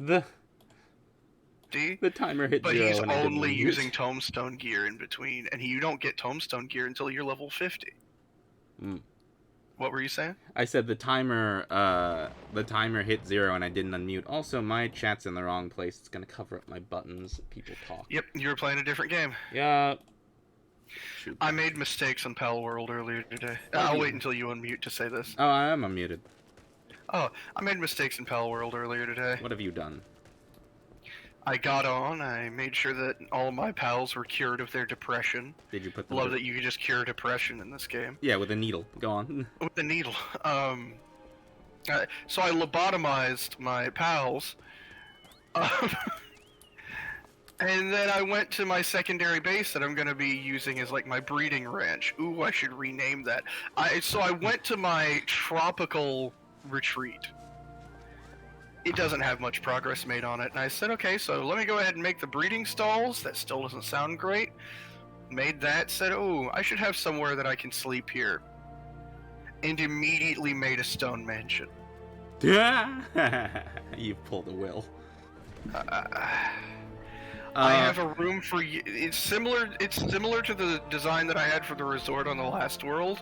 The See? the timer hit But 0 he's and I didn't only unmute. using tombstone gear in between, and you don't get tombstone gear until you're level 50. What were you saying? I said the timer hit 0 and I didn't unmute. Also, my chat's in the wrong place. It's gonna cover up my buttons. People talk. Yep, you were playing a different game. Yeah. Shoot. I made mistakes on Pal World earlier today. I'll wait until you unmute to say this. Oh, I am unmuted. Oh, I made mistakes in Pal World earlier today. What have you done? I got on, I made sure that all of my pals were cured of their depression. Did you put them Love that you can just cure depression in this game. Yeah, with a needle. Go on. With the needle. So I lobotomized my pals. And then I went to my secondary base that I'm going to be using as like my breeding ranch. Ooh, I should rename that. So I went to my tropical retreat. It doesn't have much progress made on it, and I said, okay, so let me go ahead and make the breeding stalls. That still doesn't sound great. Made that, said, oh, I should have somewhere that I can sleep here. And immediately made a stone mansion. You've pulled a will. I have a room for you. It's similar to the design that I had for the resort on the last world.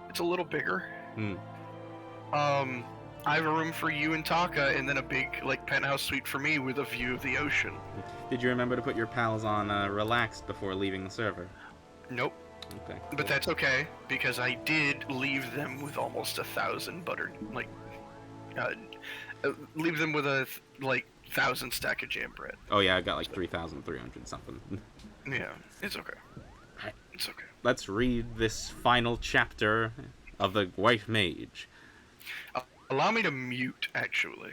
It's a little bigger. I have a room for you and Taka, and then a big like penthouse suite for me with a view of the ocean. Did you remember to put your pals on relaxed before leaving the server? Nope. Okay. But Cool. that's okay, because I did leave them with almost 1,000 buttered, like, leave them with a, 1,000 stack of jam bread. Oh yeah, I got like 3,300 something. Yeah, it's okay. Alright. It's okay. Let's read this final chapter of the White Mage. Allow me to mute, actually.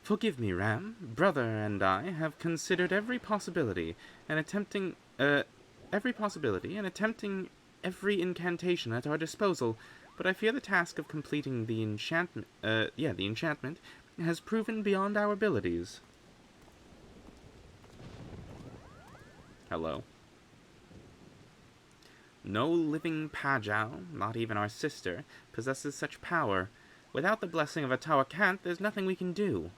Forgive me, Ram. Brother and I have considered every possibility and attempting every incantation at our disposal, but I fear the task of completing the enchantment has proven beyond our abilities. Hello. No living Pajau, not even our sister, possesses such power. Without the blessing of a Tawakant, there's nothing we can do.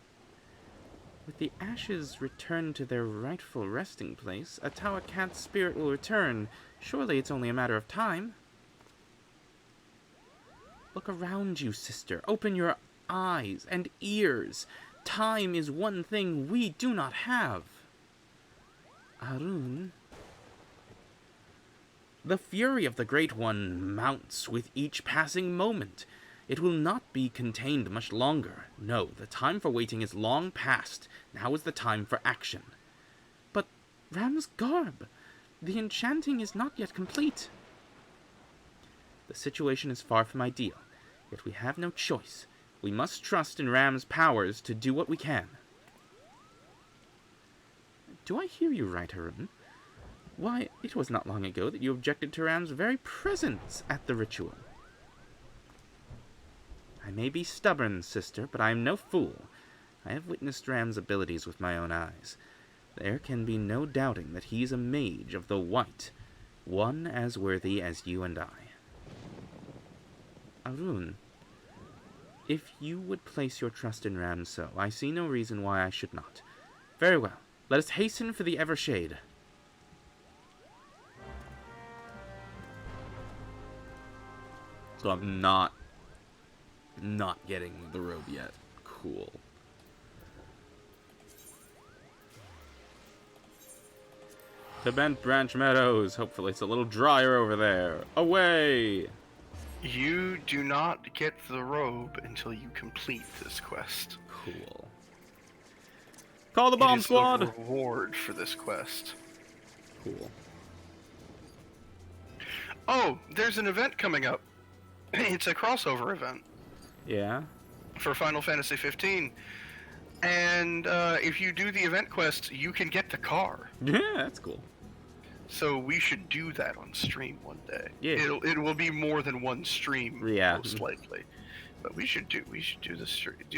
With the ashes returned to their rightful resting place, a Tawakant's spirit will return. Surely it's only a matter of time. Look around you, sister. Open your eyes and ears. Time is one thing we do not have. Arun. The fury of the Great One mounts with each passing moment. It will not be contained much longer. No, the time for waiting is long past. Now is the time for action. But Ram's garb, the enchanting is not yet complete. The situation is far from ideal, yet we have no choice. We must trust in Ram's powers to do what we can. Do I hear you right, Harun? Why, it was not long ago that you objected to Ram's very presence at the ritual. I may be stubborn, sister, but I am no fool. I have witnessed Ram's abilities with my own eyes. There can be no doubting that he's a mage of the white, one as worthy as you and I. Arun, if you would place your trust in Ram so, I see no reason why I should not. Very well, let us hasten for the Evershade. So I'm not getting the robe yet. Cool. To Bent Branch Meadows. Hopefully it's a little drier over there. Away! You do not get the robe until you complete this quest. Cool. Call the bomb squad! The reward for this quest. Cool. Oh, there's an event coming up. It's a crossover event. Yeah? For Final Fantasy 15. And if you do the event quest, you can get the car. Yeah, that's cool. So we should do that on stream one day. Yeah. It will be more than one stream, Yeah. most likely. But we should do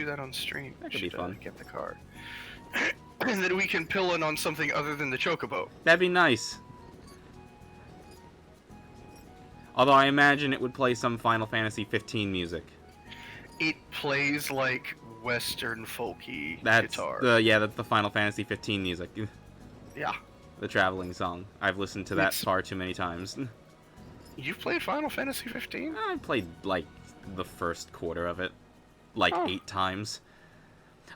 that on stream. That could be fun. Get the car. And then we can pill in on something other than the chocobo. That'd be nice. Although I imagine it would play some Final Fantasy 15 music. It plays like Western folky That's guitar. that's the Final Fantasy 15 music. Yeah. The traveling song. I've listened to that It's- far too many times. You've played Final Fantasy 15? I played, like, the first quarter of it. Like, Oh. 8 times.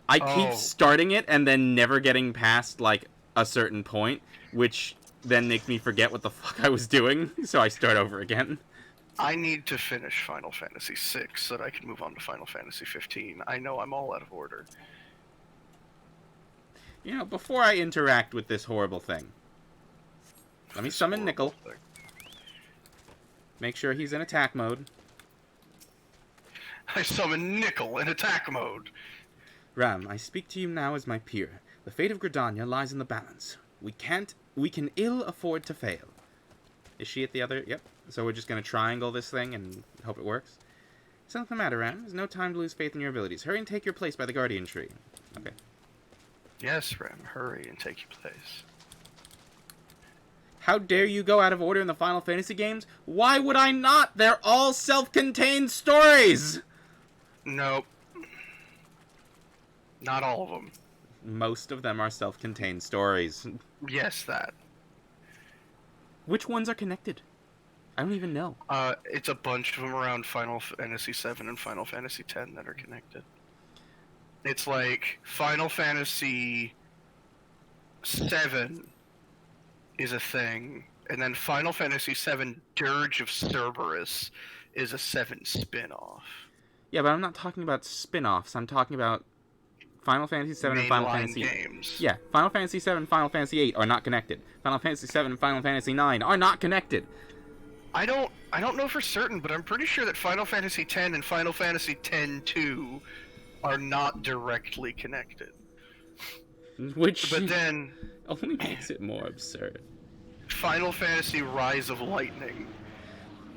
I keep Oh. starting it and then never getting past, like, a certain point, which then makes me forget what the fuck I was doing, so I start over again. I need to finish Final Fantasy 6 so that I can move on to Final Fantasy 15. I know I'm all out of order. You know, before I interact with this horrible thing, let me This summon horrible Nickel. thing. Make sure he's in attack mode. I summon Nickel in attack mode. Ram, I speak to you now as my peer. The fate of Gridania lies in the balance. We can ill afford to fail. Is she at the other? Yep. So we're just gonna triangle this thing and hope it works. Something the matter, Ram. There's no time to lose faith in your abilities. Hurry and take your place by the Guardian Tree. Okay. Yes, Rem, hurry and take your place. How dare you go out of order in the Final Fantasy games? Why would I not? They're all self-contained stories! Nope. Not all of them. Most of them are self-contained stories. Yes, that. Which ones are connected? I don't even know. It's a bunch of them around Final Fantasy 7 and Final Fantasy 10 that are connected. It's like Final Fantasy 7 is a thing, and then Final Fantasy 7 Dirge of Cerberus is a 7 spin-off. Yeah, but I'm not talking about spin-offs. I'm talking about Final Fantasy 7 and Final Mainline Fantasy... games. Yeah, Final Fantasy 7 and Final Fantasy 8 are not connected. Final Fantasy 7 and Final Fantasy 9 are not connected. I don't know for certain, but I'm pretty sure that Final Fantasy 10 and Final Fantasy 10-2 are not directly connected. Which But then only makes it more absurd. Final Fantasy Rise of Lightning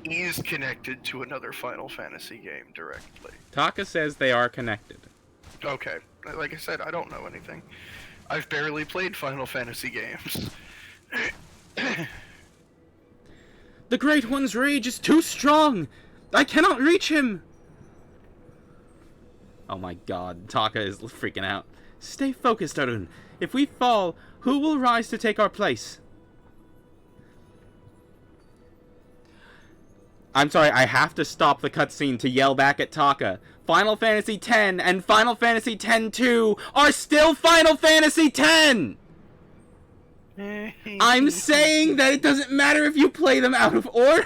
is connected to another Final Fantasy game directly. Taka says they are connected. Okay, like I said, I don't know anything. I've barely played Final Fantasy games. The Great One's rage is too strong! I cannot reach him! Oh my god, Taka is freaking out. Stay focused, Arun. If we fall, who will rise to take our place? I'm sorry, I have to stop the cutscene to yell back at Taka. Final Fantasy X and Final Fantasy X-2 are still Final Fantasy X! I'm saying that it doesn't matter if you play them out of order!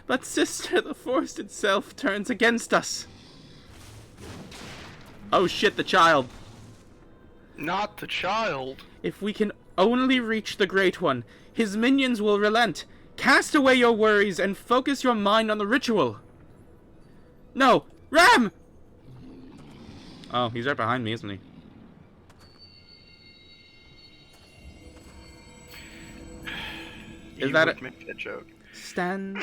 But sister, the force itself turns against us. Oh shit, the child. Not the child. If we can only reach the Great One, his minions will relent. Cast away your worries and focus your mind on the ritual. No, Ram! Oh, he's right behind me, isn't he? You that would a- make that joke? Stand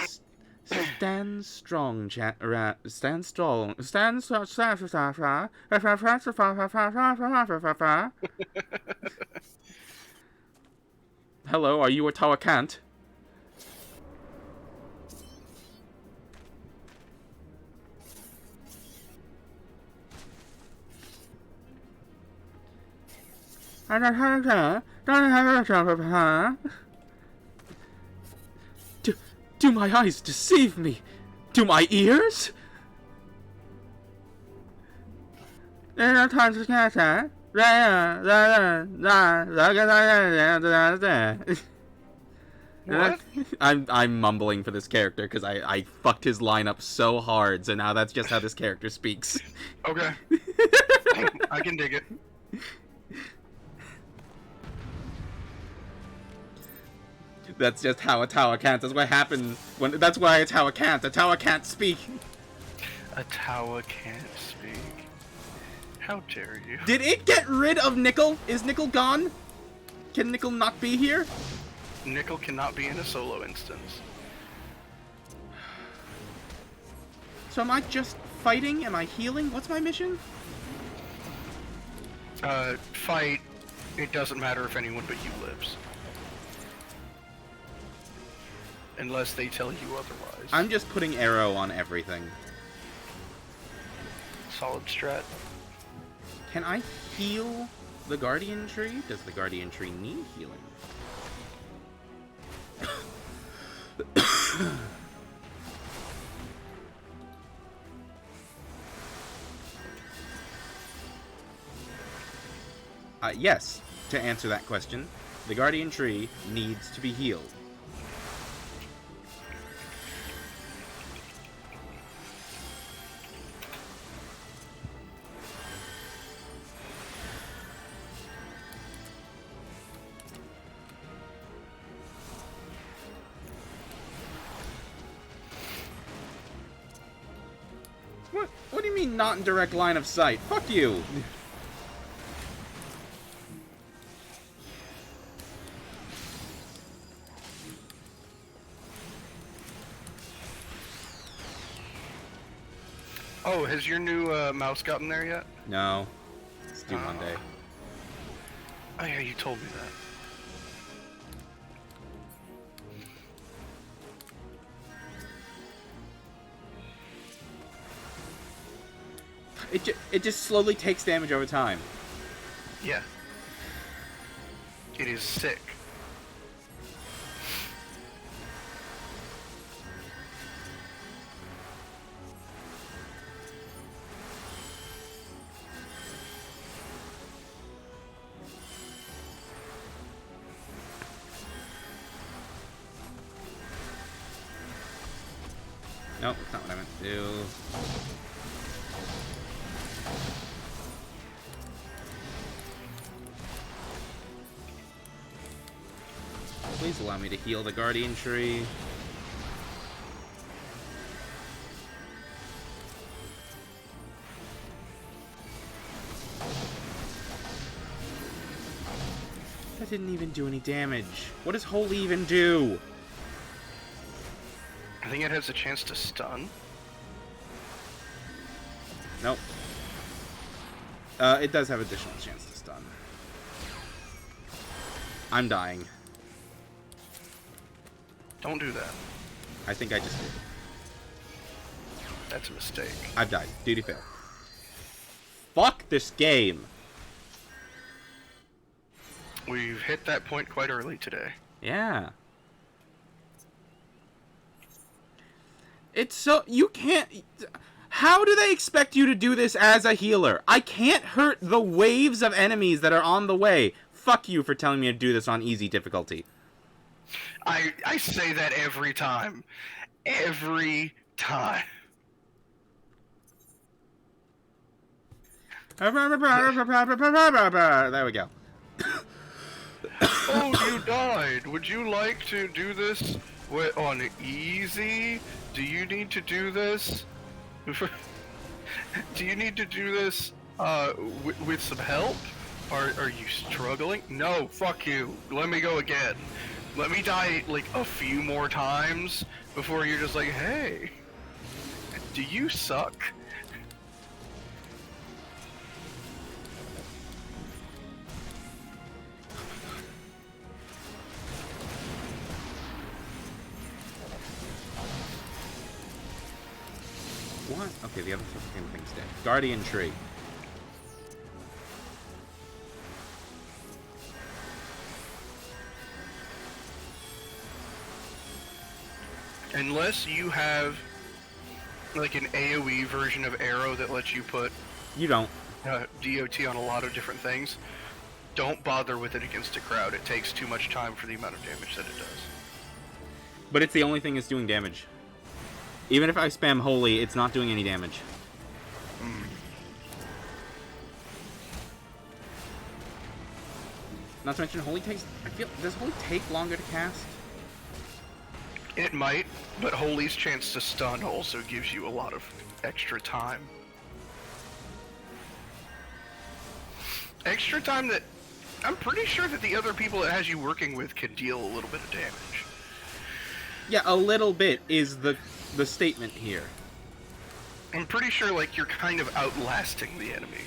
strong, stand strong. Hello, are you a Tawakant? Do my eyes deceive me? Do my ears? What? I'm mumbling for this character because I fucked his line up so hard, so now that's just how this character speaks. Okay. I can dig it. That's just how a tower can't. That's what happens when. That's why a tower can't. A tower can't speak. A tower can't speak. How dare you? Did it get rid of Nickel? Is Nickel gone? Can Nickel not be here? Nickel cannot be in a solo instance. So am I just fighting? Am I healing? What's my mission? Fight. It doesn't matter if anyone but you lives. unless they tell you otherwise. I'm just putting arrow on everything. Solid strat. Can I heal the Guardian Tree? Does the Guardian Tree need healing? Yes, to answer that question, the Guardian Tree needs to be healed. What do you mean not in direct line of sight? Fuck you! Oh, has your new mouse gotten there yet? No. It's due Monday. Oh yeah, you told me that. It just slowly takes damage over time. Yeah. It is sick. Nope, that's not what I meant to do. Please allow me to heal the Guardian Tree. That didn't even do any damage. What does Holy even do? I think it has a chance to stun. Nope. It does have additional chance to stun. I'm dying. Don't do that. I think I just did. That's a mistake. I've died. Duty failed. Fuck this game. We've hit that point quite early today. Yeah. It's so... You can't... How do they expect you to do this as a healer? I can't hurt the waves of enemies that are on the way. Fuck you for telling me to do this on easy difficulty. I say that every time. Every time. There we go. Oh, you died. Would you like to do this on easy? Do you need to do this? Do you need to do this with some help? Are you struggling? No, fuck you. Let me go again. Let me die like a few more times before you're just like, hey, do you suck? What? Okay, the other fucking thing's dead. Guardian Tree. Unless you have like an AoE version of Arrow that lets you put You don't. DOT on a lot of different things, don't bother with it against a crowd. It takes too much time for the amount of damage that it does. But it's the only thing that's doing damage. Even if I spam Holy, it's not doing any damage. Not to mention, Holy takes... Does Holy take longer to cast? It might, but Holy's chance to stun also gives you a lot of extra time. Extra time that I'm pretty sure that the other people it has you working with can deal a little bit of damage. Yeah, a little bit is the statement here. I'm pretty sure like you're kind of outlasting the enemy.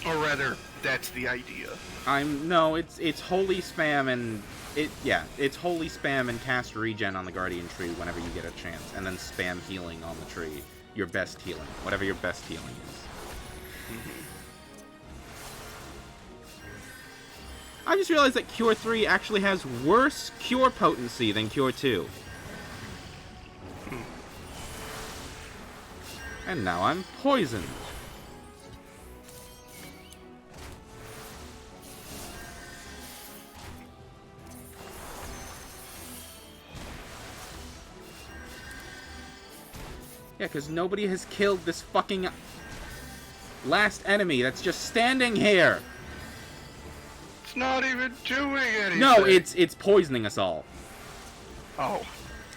Or rather, That's the idea. No, it's holy spam and it's holy spam and cast regen on the guardian tree whenever you get a chance, and then spam healing on the tree. Your best healing, whatever your best healing is. I just realized that Cure 3 actually has worse cure potency than Cure 2. And now I'm poisoned. Yeah, because nobody has killed this fucking last enemy that's just standing here. It's not even doing anything. No, it's poisoning us all. Oh.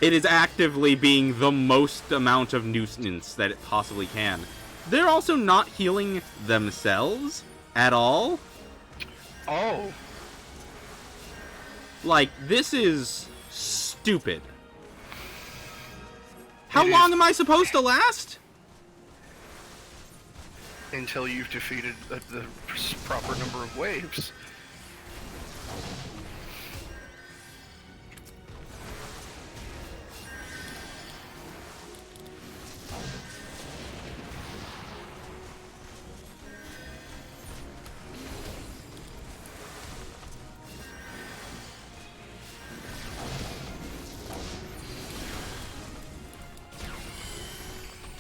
It is actively being the most amount of nuisance that it possibly can. They're also not healing themselves at all. Oh. Like, this is stupid. How long am I supposed to last? Until you've defeated the proper number of waves.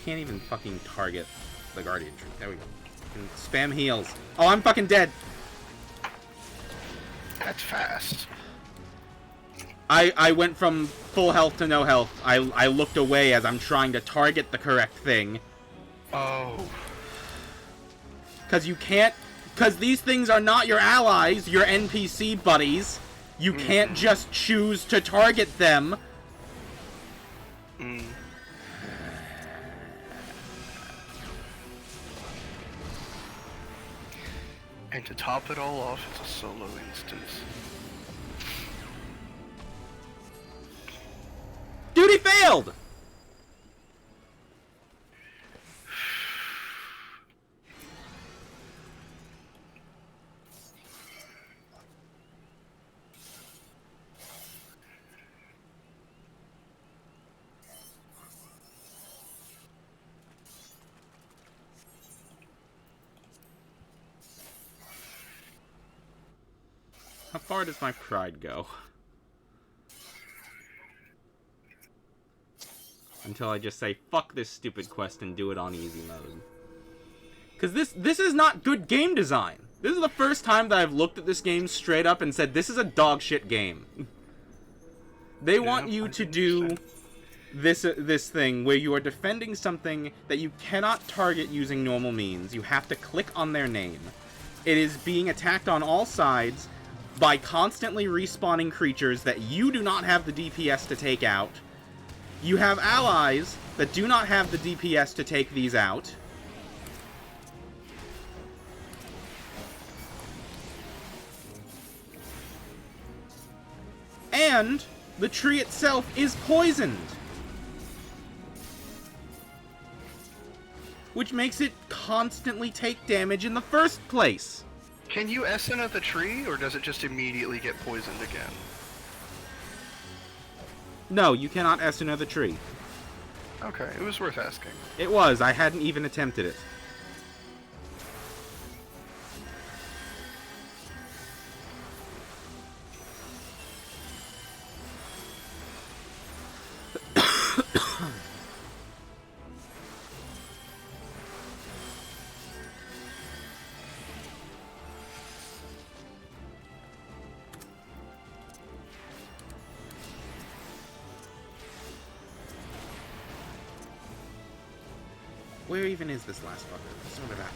Can't even fucking target the guardian tree. There we go. And spam heals. Oh, I'm fucking dead. That's fast. I went from full health to no health. I looked away as I'm trying to target the correct thing. Oh. Because you can't... Because these things are not your allies, your NPC buddies. You can't just choose to target them. And to top it all off, it's a solo instance. Duty failed! How far does my pride go? Until I just say, fuck this stupid quest and do it on easy mode. Because this is not good game design. This is the first time that I've looked at this game straight up and said, this is a dog shit game. They want you to do this thing where you are defending something that you cannot target using normal means. You have to click on their name. It is being attacked on all sides by constantly respawning creatures that you do not have the DPS to take out. You have allies that do not have the DPS to take these out. And the tree itself is poisoned. Which makes it constantly take damage in the first place. Can you SN at the tree, or does it just immediately get poisoned again? No, you cannot S another tree. Okay, it was worth asking. It was. I hadn't even attempted it. Where even is this last fucker? Let's remember that.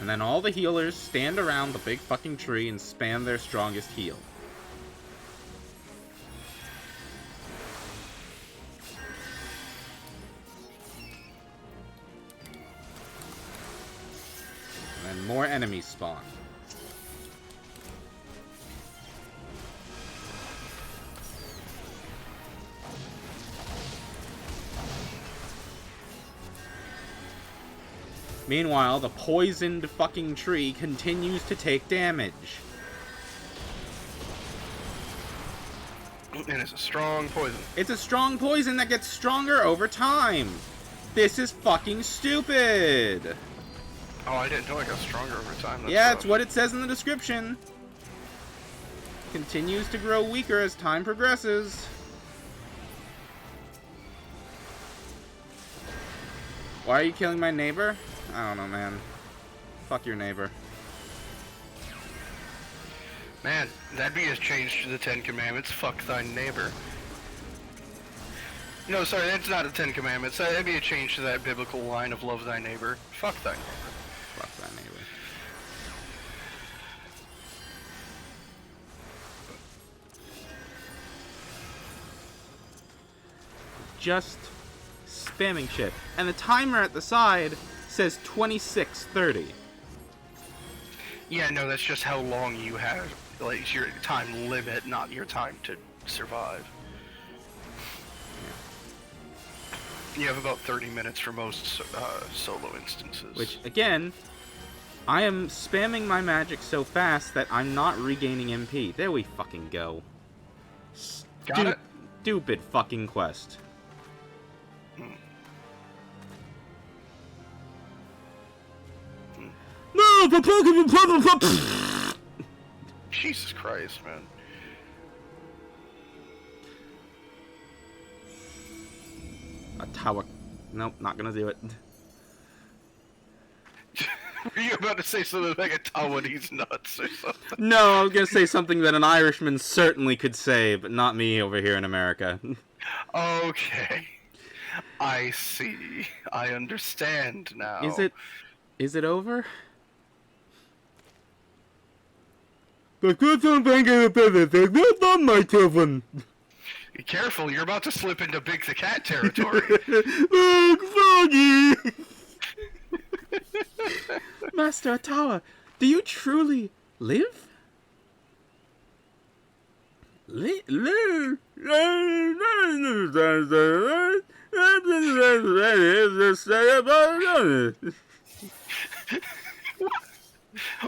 And then all the healers stand around the big fucking tree and spam their strongest heal. enemies spawn. Meanwhile, the poisoned fucking tree continues to take damage. And it's a strong poison. It's a strong poison that gets stronger over time. This is fucking stupid. Oh, I didn't know it got stronger over time. That's Yeah, rough. it's what it says in the description. Continues to grow weaker as time progresses. Why are you killing my neighbor? I don't know, man. Fuck your neighbor. Man, that'd be a change to the Ten Commandments. Fuck thy neighbor. No, sorry, that's not the Ten Commandments. That'd be a change to that biblical line of love thy neighbor. Fuck thy neighbor. Fuck that neighbor. Just spamming shit. And the timer at the side says 26:30. Yeah, no, that's just how long you have. Like, it's your time limit, not your time to survive. You have about 30 minutes for most solo instances. Which, again, I am spamming my magic so fast that I'm not regaining MP. There we fucking go. Got it? Stupid fucking quest. No, the Pokemon. Jesus Christ, man. A tower. Nope, not gonna do it. Were you about to say something like a Taiwanese nuts or something? No, I was gonna say something that an Irishman certainly could say, but not me over here in America. Okay. I see. I understand now. Is it over? The question thing is it's not my children. Be careful, you're about to slip into Big the Cat territory. Foggy! Master Atawa, do you truly live?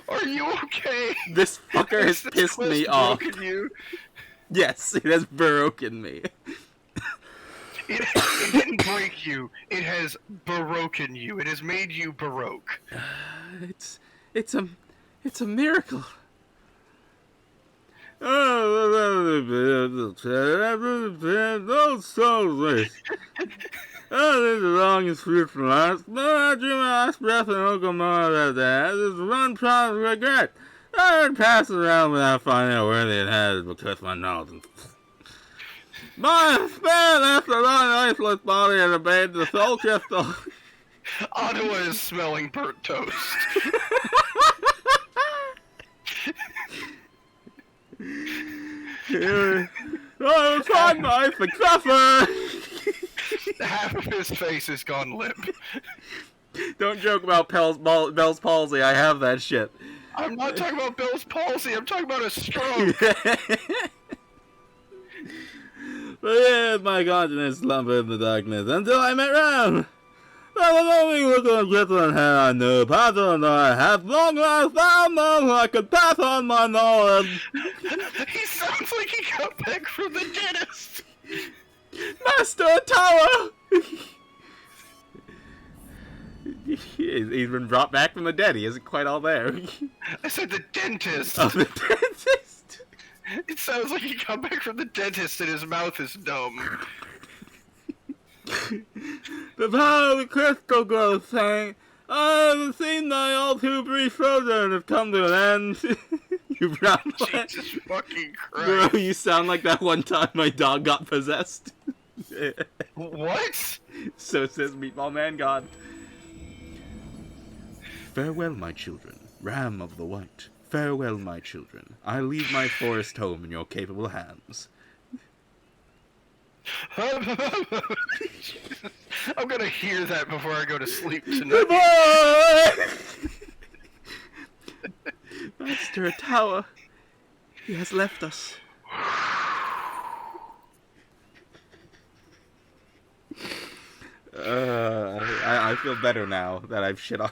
Are you okay? This fucker has This pissed quest me off. broken you? Yes, it has broken me. It didn't break you. It has baroqued you. It has made you baroque. It's a miracle. This is long and sweet from last, but I drew my last breath and Oklahoma that this is one promise of regret. I would pass it around without finding out where they had it because my nose. My spirit left the long lifeless body and obeyed the soul crystal. Ottawa is smelling burnt toast. I will find my successor. Half of his face has gone limp. Don't joke about Bell's palsy. I have that shit. I'm not talking about Bell's palsy. I'm talking about a stroke. But yeah, my consciousness slumbered in the darkness until I met Ram. I was only looking at Switzerland and I knew Pato and I had long as I found them I could pass on my knowledge. He sounds like he got back from the dentist. Master Tower! He's been brought back from the dead. He isn't quite all there. I said the dentist. Oh, the dentist! It sounds like he got back from the dentist and his mouth is numb. The power of the crystal glow saying, I haven't seen thy all too brief sojourn have come to an end. You brown Jesus fucking Bro, Christ. you sound like that one time my dog got possessed. What? So says Meatball Man God. Farewell, my children, Ram of the White. Farewell, my children. I leave my forest home in your capable hands. I'm gonna hear that before I go to sleep tonight. Goodbye! Master Tower. He has left us. I feel better now that I've shit on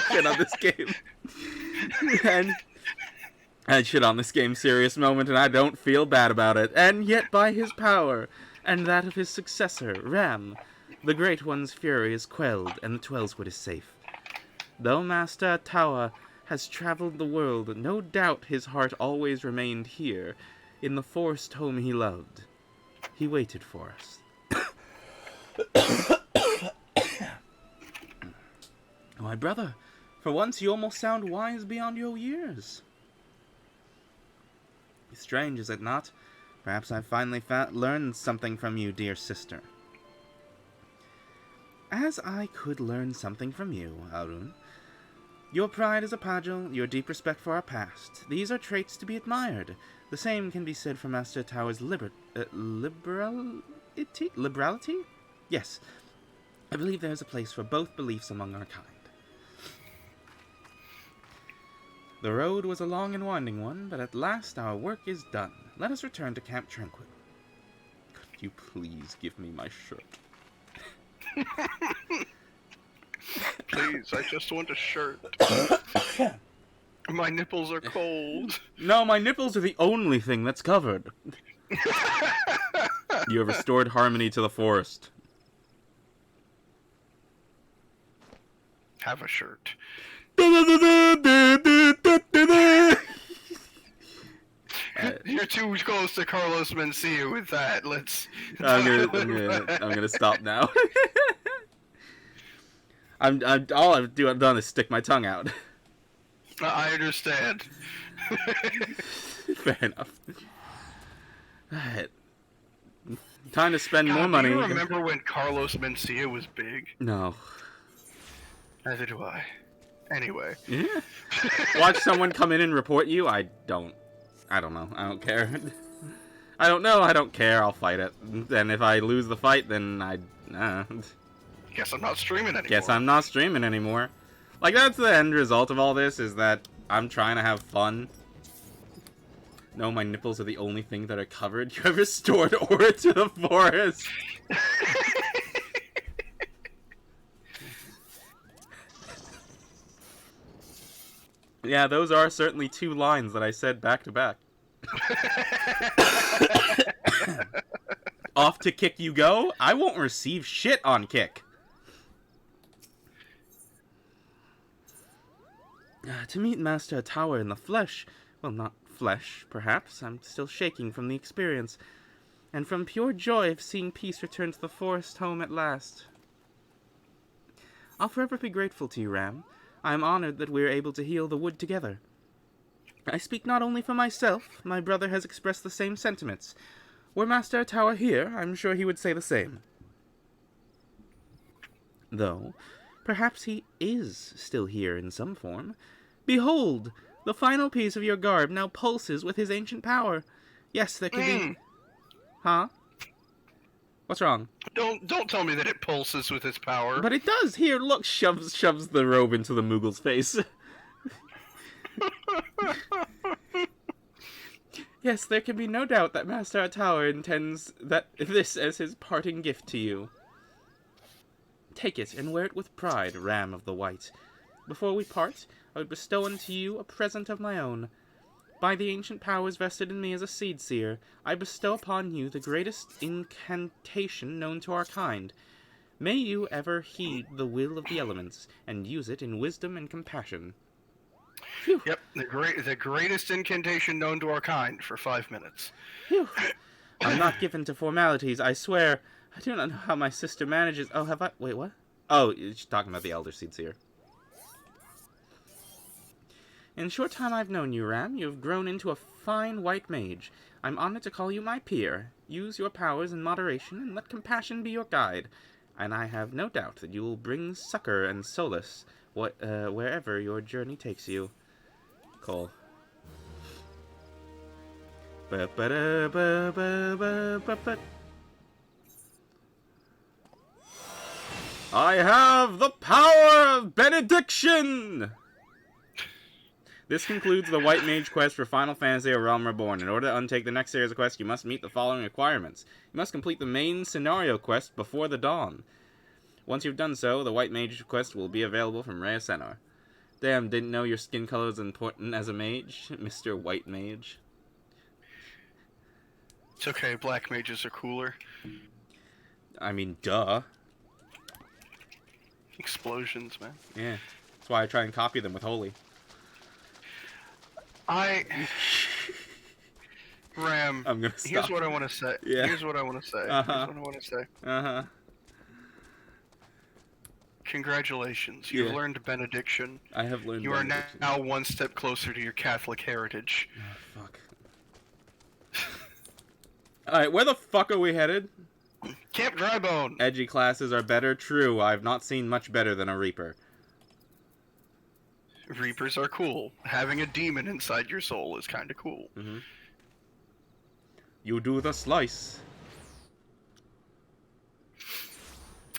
shit on this game. And I shit on this game serious moment, and I don't feel bad about it. And yet by his power, and that of his successor, Ram, the Great One's fury is quelled, and the Twellswood is safe. Though Master Tower has traveled the world, no doubt his heart always remained here, in the forest home he loved. He waited for us. My brother, for once you almost sound wise beyond your years. Strange, is it not? Perhaps I've finally learned something from you, dear sister. As I could learn something from you, Arun. Your pride as a Pajal, your deep respect for our past, these are traits to be admired. The same can be said for Master Tower's liberality? Yes, I believe there is a place for both beliefs among our kind. The road was a long and winding one, but at last our work is done. Let us return to Camp Tranquil. Could you please give me my shirt? Please, I just want a shirt. My nipples are cold. No, my nipples are the only thing that's covered. You have restored harmony to the forest. Have a shirt. You're too close to Carlos Mencia with that. I'm gonna stop now. All I've done is stick my tongue out. I understand. Fair enough. Alright. Time to spend more money. Do you remember when Carlos Mencia was big? No. Neither do I. Anyway. Yeah. Watch someone come in and report you? I don't know. I don't care. I don't know. I don't care. I'll fight it. And if I lose the fight, then Guess I'm not streaming anymore. Guess I'm not streaming anymore. Like, that's the end result of all this, is that I'm trying to have fun. No, my nipples are the only thing that are covered. You have restored aura to the forest. Yeah, those are certainly two lines that I said back to back. Off to Kick you go? I won't receive shit on Kick. To meet Master Tower in the flesh, well, not flesh, perhaps, I'm still shaking from the experience, and from pure joy of seeing peace return to the forest home at last. I'll forever be grateful to you, Ram. I am honored that we are able to heal the wood together. I speak not only for myself, my brother has expressed the same sentiments. Were Master Tower here, I'm sure he would say the same. Though, perhaps he is still here in some form. Behold, the final piece of your garb now pulses with his ancient power. Yes, there could be... Huh? What's wrong? Don't tell me that it pulses with its power. But it does. Here, look, shoves the robe into the Moogle's face. Yes, there can be no doubt that Master Tower intends this as his parting gift to you. Take it and wear it with pride, Ram of the White. Before we part, I would bestow unto you a present of my own. By the ancient powers vested in me as a seed seer, I bestow upon you the greatest incantation known to our kind. May you ever heed the will of the elements, and use it in wisdom and compassion. Phew. Yep, the greatest incantation known to our kind for 5 minutes. Phew. I'm not given to formalities, I swear. I do not know how my sister manages... Oh, have I... Wait, what? Oh, she's talking about the Elder Seed Seer. In the short time I've known you, Ram, you have grown into a fine white mage. I'm honored to call you my peer. Use your powers in moderation, and let compassion be your guide. And I have no doubt that you will bring succor and solace wherever your journey takes you. Cole. I have the power of benediction! This concludes the White Mage quest for Final Fantasy: A Realm Reborn. In order to undertake the next series of quests, you must meet the following requirements. You must complete the main scenario quest before the dawn. Once you've done so, the White Mage quest will be available from Rhea Senor. Damn, didn't know your skin color was important as a mage, Mr. White Mage. It's okay, black mages are cooler. I mean, duh. Explosions, man. Yeah. That's why I try and copy them with Holy. Ram, I'm gonna stop. here's what I want to say. Yeah. Here's what I want to say. Uh-huh. Here's what I want to say. Uh-huh. Congratulations. You've Yeah. learned benediction. I have learned You are benediction. now one step closer to your Catholic heritage. Oh, fuck. Alright, where the fuck are we headed? Camp Drybone! Edgy classes are better. True, I've not seen much better than a Reaper. Reapers are cool. Having a demon inside your soul is kind of cool. Mm-hmm. You do the slice.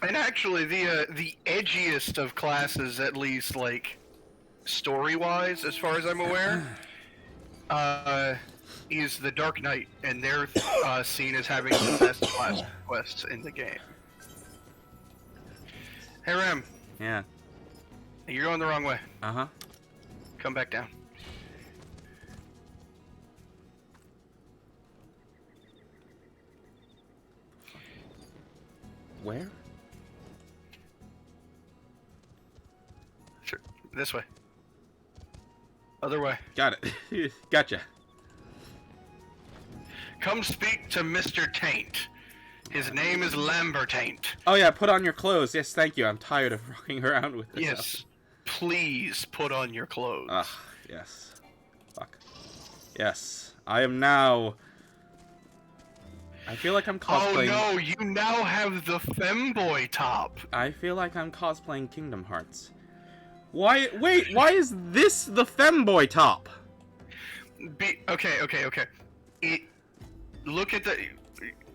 And actually, the edgiest of classes, at least, like, story-wise, as far as I'm aware, is the Dark Knight, and they're seen as having the best class quests in the game. Hey, Ram, Yeah. you're going the wrong way. Uh-huh. Come back down. Where? Sure. This way. Other way. Got it. Gotcha. Come speak to Mr. Taint. His name is Lambertaint. Oh yeah, put on your clothes. Yes, thank you. I'm tired of rocking around with this. Yes. Please put on your clothes. Ugh, yes. Fuck. Yes. I am now... I feel like I'm Oh cosplaying... no, you now have the femboy top. I feel like I'm cosplaying Kingdom Hearts. Why... Wait, why is this the femboy top? Okay. Look at the...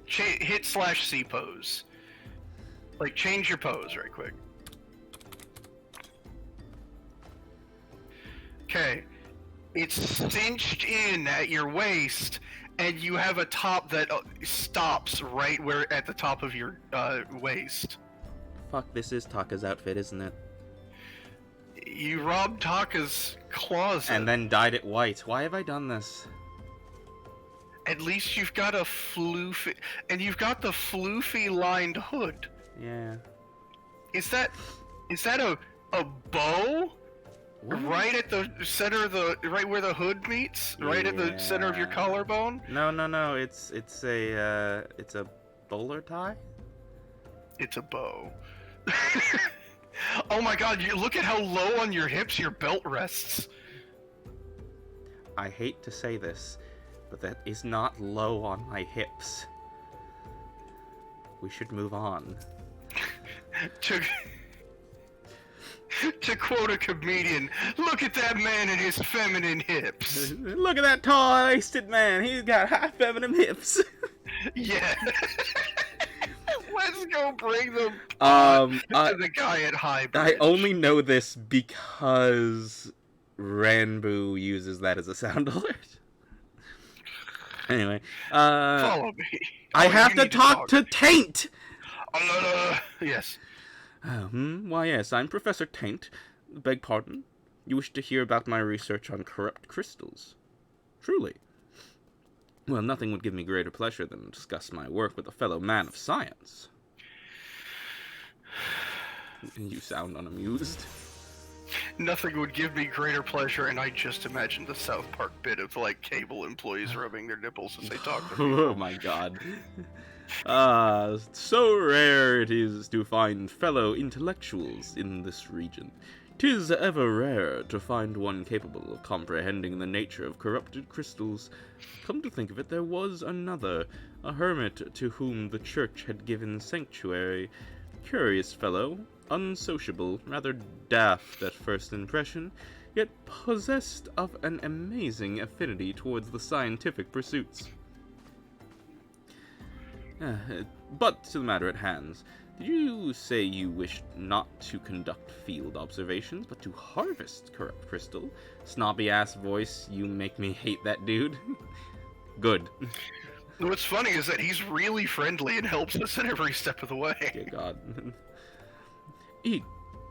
hit /C pose. Like, change your pose right quick. Okay. It's cinched in at your waist, and you have a top that stops right where at the top of your waist. Fuck, this is Taka's outfit, isn't it? You robbed Taka's closet. And then dyed it white. Why have I done this? At least you've got a floofy... And you've got the floofy lined hood. Yeah. Is that a bow? What? Right at the center of the... Right where the hood meets? Right at the center of your Yeah. collarbone? No. It's a bowler tie? It's a bow. Oh my god, you look at how low on your hips your belt rests. I hate to say this, but that is not low on my hips. We should move on. To quote a comedian, look at that man and his feminine hips. Look at that tall-waisted man. He's got high feminine hips. Yeah. Let's go bring them I to the guy at High I Bridge. only know this because Ranboo uses that as a sound alert. Anyway, Follow me. I Oh, have you to need talk to Taint. Yes. Why yes, I'm Professor Taint. Beg pardon? You wish to hear about my research on corrupt crystals? Truly. Well, nothing would give me greater pleasure than to discuss my work with a fellow man of science. You sound unamused. Nothing would give me greater pleasure, and I just imagined the South Park bit of, like, cable employees rubbing their nipples as they talk to me. Oh my god. So rare it is to find fellow intellectuals in this region. 'Tis ever rare to find one capable of comprehending the nature of corrupted crystals. Come to think of it, there was another, a hermit to whom the church had given sanctuary. Curious fellow, unsociable, rather daft at first impression, yet possessed of an amazing affinity towards the scientific pursuits. But to the matter at hand. Did you say you wished not to conduct field observations, but to harvest corrupt crystal? Snobby-ass voice, you make me hate that dude. Good. What's funny is that he's really friendly and helps us in every step of the way. Dear God. Ye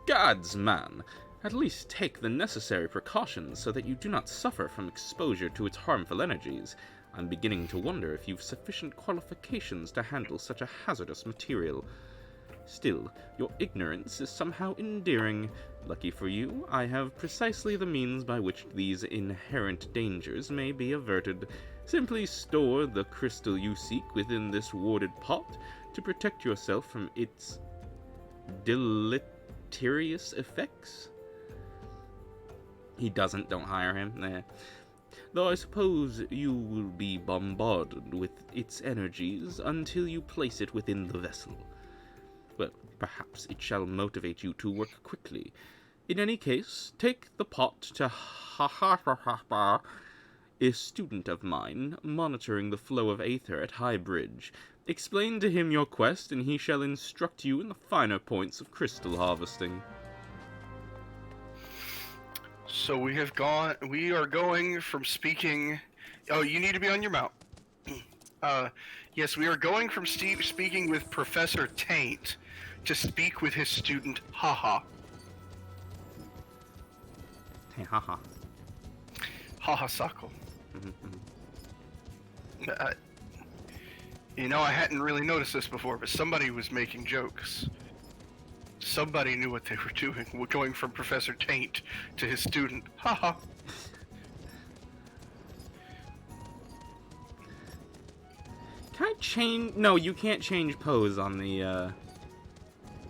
gods, man. At least take the necessary precautions so that you do not suffer from exposure to its harmful energies. I'm beginning to wonder if you've sufficient qualifications to handle such a hazardous material. Still, your ignorance is somehow endearing. Lucky for you, I have precisely the means by which these inherent dangers may be averted. Simply store the crystal you seek within this warded pot to protect yourself from its deleterious effects. He doesn't, don't hire him. Nah. Though I suppose you will be bombarded with its energies until you place it within the vessel. Well, perhaps it shall motivate you to work quickly. In any case, take the pot to a student of mine, monitoring the flow of aether at High Bridge. Explain to him your quest, and he shall instruct you in the finer points of crystal harvesting. So we are going from speaking... Oh, you need to be on your mount. Yes, we are going from speaking with Professor Taint to speak with his student, Haha. Hey, haha. Haha Sako. You know, I hadn't really noticed this before, but somebody was making jokes. Somebody knew what they were doing. We're going from Professor Taint to his student. Haha. Can I change? No, you can't change pose on the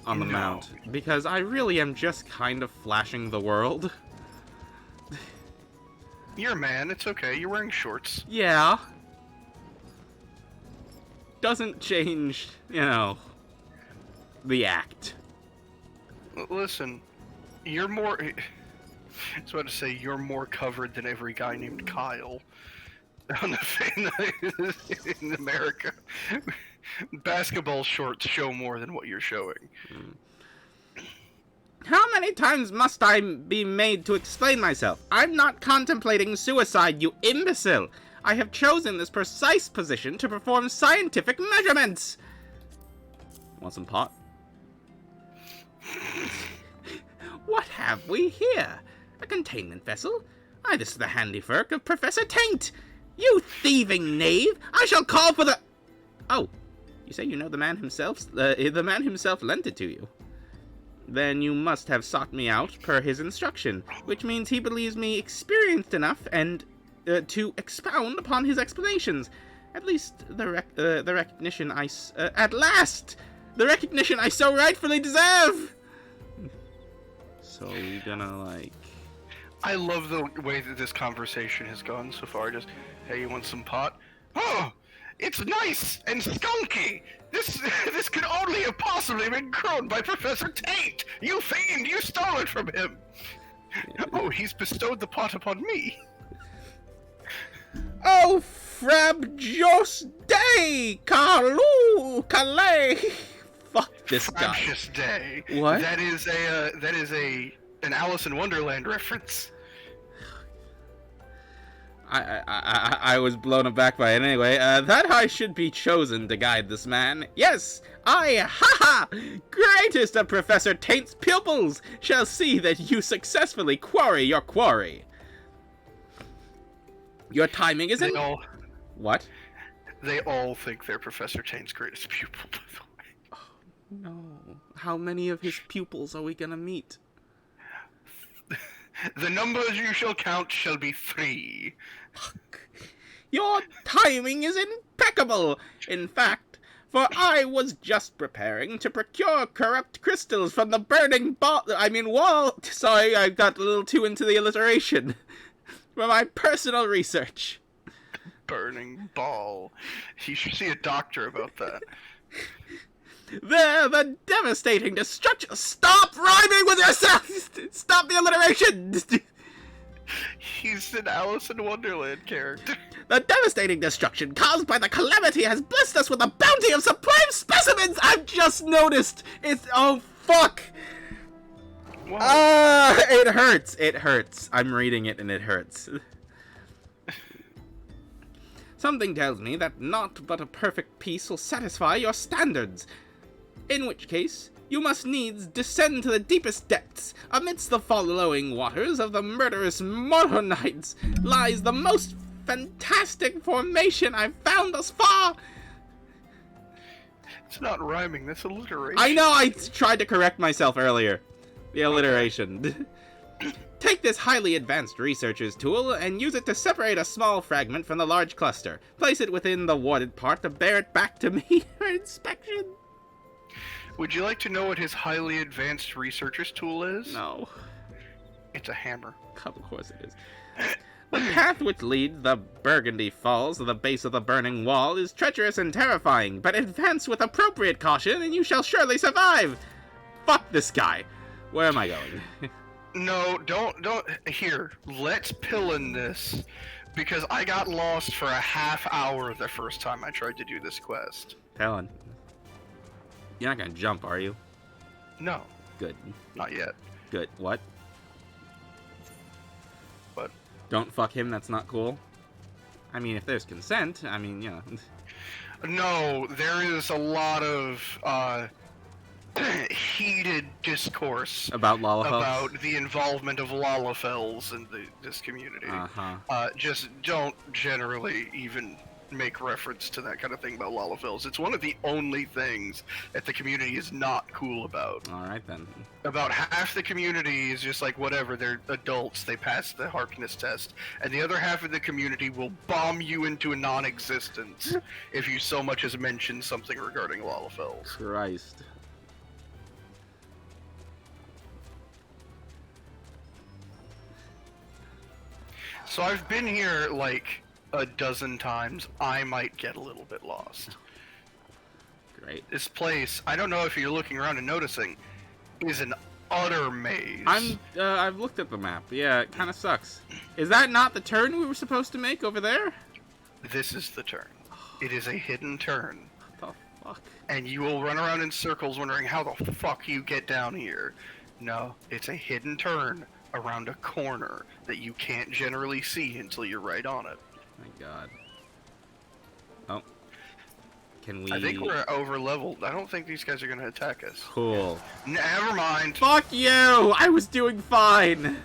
mount, because I really am just kind of flashing the world. You're a man, it's okay, you're wearing shorts. Yeah. Doesn't change, you know, the act. Listen, you're more... I was about to say, you're more covered than every guy named Kyle. In America. Basketball shorts show more than what you're showing. How many times must I be made to explain myself? I'm not contemplating suicide, you imbecile! I have chosen this precise position to perform scientific measurements! Want some pot? What have we here? A containment vessel? Aye, this is the handiwork of Professor Taint! You thieving knave! I shall call for the... Oh, you say you know the man himself? The man himself lent it to you. Then you must have sought me out per his instruction, which means he believes me experienced enough and to expound upon his explanations. At least the recognition at last, the recognition I so rightfully deserve. So you're gonna like... I love the way that this conversation has gone so far. Just, hey, you want some pot? Oh, it's nice and skunky. This could only have possibly been grown by Professor Taint. You fiend, you stole it from him. Oh, he's bestowed the pot upon me. Oh, Frabjous Day, Calais. Fuck this guy. Frabjous Day. What? That is an Alice in Wonderland reference. I was blown aback by it anyway. That I should be chosen to guide this man. Yes, I, greatest of Professor Taint's pupils, shall see that you successfully quarry your quarry. Your timing is in... What? They all think they're Professor Taint's greatest pupil, by the way. Oh, no. How many of his pupils are we gonna meet? The numbers you shall count shall be 3. Fuck. Your timing is impeccable. In fact, for I was just preparing to procure corrupt crystals from the burning wall. Sorry, I got a little too into the alliteration. For my personal research. Burning ball. You should see a doctor about that. There, the devastating destruction. Stop rhyming with yourself! Stop the alliteration! He's an Alice in Wonderland character. The devastating destruction caused by the calamity has blessed us with a bounty of supreme specimens! I've just noticed! It's... oh, fuck! Wow. It hurts. It hurts. I'm reading it and it hurts. Something tells me that not but a perfect peace will satisfy your standards. In which case, you must needs descend to the deepest depths. Amidst the following waters of the murderous Moronites lies the most fantastic formation I've found thus far. It's not rhyming, that's alliteration. I know, I tried to correct myself earlier. The alliteration. Take this highly advanced researcher's tool and use it to separate a small fragment from the large cluster. Place it within the warded part to bear it back to me for inspection. Would you like to know what his highly advanced researcher's tool is? No. It's a hammer. Of course it is. The path which leads the Burgundy Falls to the base of the burning wall is treacherous and terrifying, but advance with appropriate caution and you shall surely survive. Fuck this guy. Where am I going? No, don't. Here, let's pillin this, because I got lost for a half hour the first time I tried to do this quest. Helen. You're not gonna jump, are you? No, Good. not yet. Good. What? What? Don't fuck him, that's not cool. I mean, if there's consent, I mean, you know. No, there is a lot of heated discourse About Lalafell? about the involvement of Lalafells in this community. Uh-huh. Just don't generally even make reference to that kind of thing about Lalafells. It's one of the only things that the community is not cool about. Alright then. About half the community is just like, whatever, they're adults, they pass the Harkness test. And the other half of the community will bomb you into a non-existence if you so much as mention something regarding Lalafells. Christ. So I've been here like a dozen times. I might get a little bit lost. Great. This place, I don't know if you're looking around and noticing, is an utter maze. I've looked at the map. Yeah, it kind of sucks. Is that not the turn we were supposed to make over there? This is the turn. It is a hidden turn. What the fuck? And you will run around in circles wondering how the fuck you get down here. No, it's a hidden turn around a corner that you can't generally see until you're right on it. My god. Oh. Can we... I think we're over leveled. I don't think these guys are gonna attack us. Cool. Never mind. Fuck you! I was doing fine!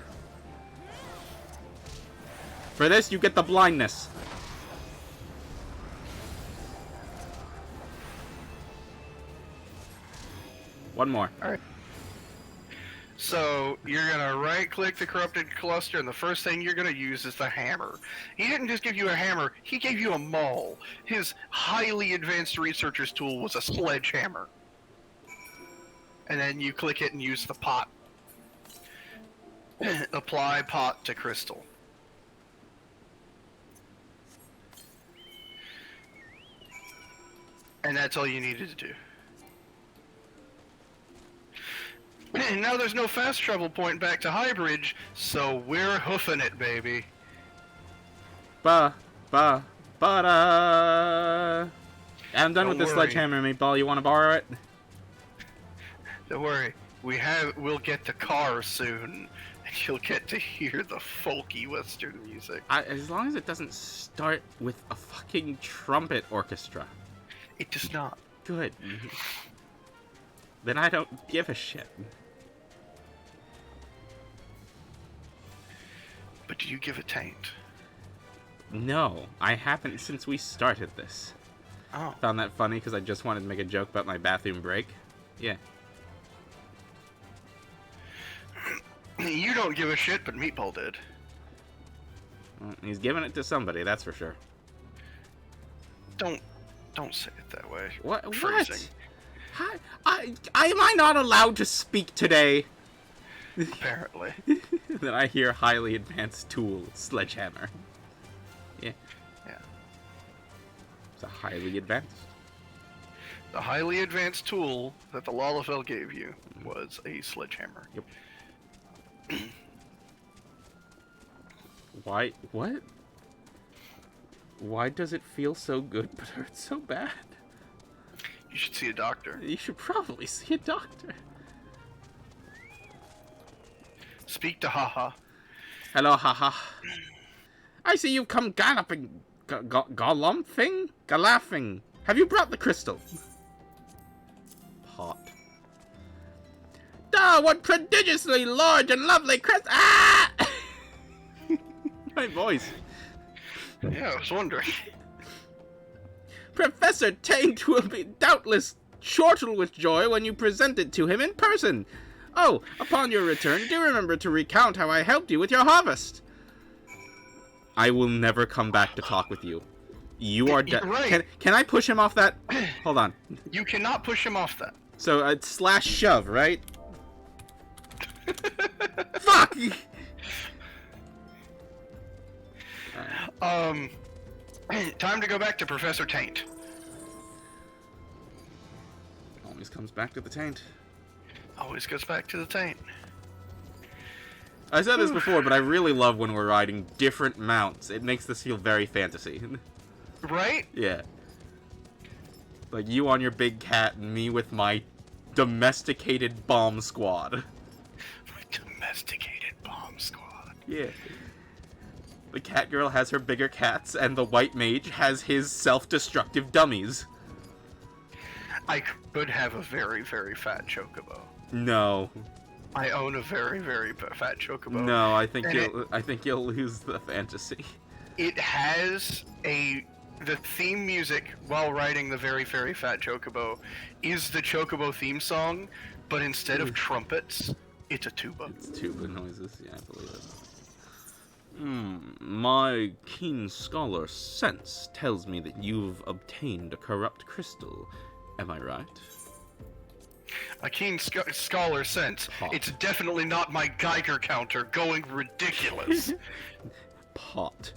For this, you get the blindness. One more. Alright. So, you're gonna right-click the corrupted cluster, and the first thing you're gonna use is the hammer. He didn't just give you a hammer, he gave you a maul. His highly advanced researcher's tool was a sledgehammer. And then you click it and use the pot. Apply pot to crystal. And that's all you needed to do. And now there's no fast travel point back to Highbridge, so we're hoofing it, baby. Ba, ba, ba-da. I'm done with this Don't worry. sledgehammer, meatball. You want to borrow it? Don't worry, we'll get the car soon, and you'll get to hear the folky Western music. As long as it doesn't start with a fucking trumpet orchestra. It does not. Good. Then I don't give a shit. But do you give a taint? No, I haven't since we started this. Oh. Found that funny because I just wanted to make a joke about my bathroom break. Yeah. You don't give a shit, but Meatball did. Well, he's giving it to somebody, that's for sure. Don't say it that way. What? Phrasing. What? Am I not allowed to speak today? Apparently. Then I hear highly advanced tool, sledgehammer. Yeah. Yeah. It's a highly advanced. The highly advanced tool that the Lalafell gave you was a sledgehammer. Yep. Why? What? Why does it feel so good but hurt so bad? You should see a doctor. You should probably see a doctor. Speak to Haha. Hello, haha. I see you've come galloping. Galumphing? Galaughing. Have you brought the crystal? Pot. Ah, what prodigiously large and lovely crystal! Ah! My voice. Yeah, I was wondering. Professor Taint will be doubtless chortle with joy when you present it to him in person. Oh, upon your return, do remember to recount how I helped you with your harvest. I will never come back to talk with you. You are dead. Right. Can I push him off that? Hold on. You cannot push him off that. So it's slash shove, right? Fuck! Time to go back to Professor Taint. Always comes back to the taint. Always goes back to the Taint. I said this before, but I really love when we're riding different mounts. It makes this feel very fantasy. Right? Yeah. Like you on your big cat and me with my domesticated bomb squad. My domesticated bomb squad. Yeah. The cat girl has her bigger cats, and the white mage has his self-destructive dummies. I could have a very, very fat chocobo. No. I own a very, very fat chocobo. No, I think And I think you'll lose the fantasy. It has the theme music while riding the very, very fat chocobo is the chocobo theme song, but instead of trumpets, it's a tuba. It's tuba noises, yeah, I believe it. My keen scholar sense tells me that you've obtained a corrupt crystal. Am I right? A keen scholar sense. Pot. It's definitely not my Geiger counter going ridiculous. Pot.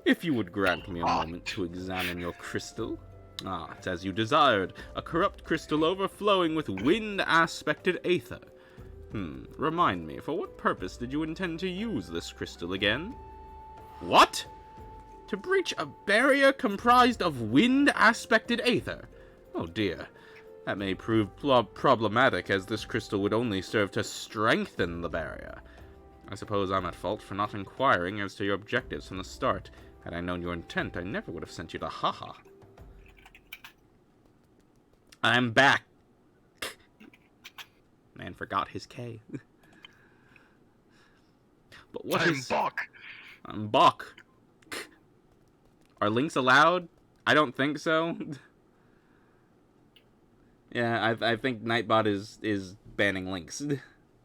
If you would grant me a moment to examine your crystal. Ah, it's as you desired. A corrupt crystal overflowing with wind-aspected aether. Remind me, for what purpose did you intend to use this crystal again? What? To breach a barrier comprised of wind-aspected aether? Oh dear. That may prove problematic, as this crystal would only serve to strengthen the barrier. I suppose I'm at fault for not inquiring as to your objectives from the start. Had I known your intent, I never would have sent you to Haha. I'm back. Man forgot his K. But what I'm is... Bach. I'm Bach. Are links allowed? I don't think so. Yeah, I think Nightbot is banning links.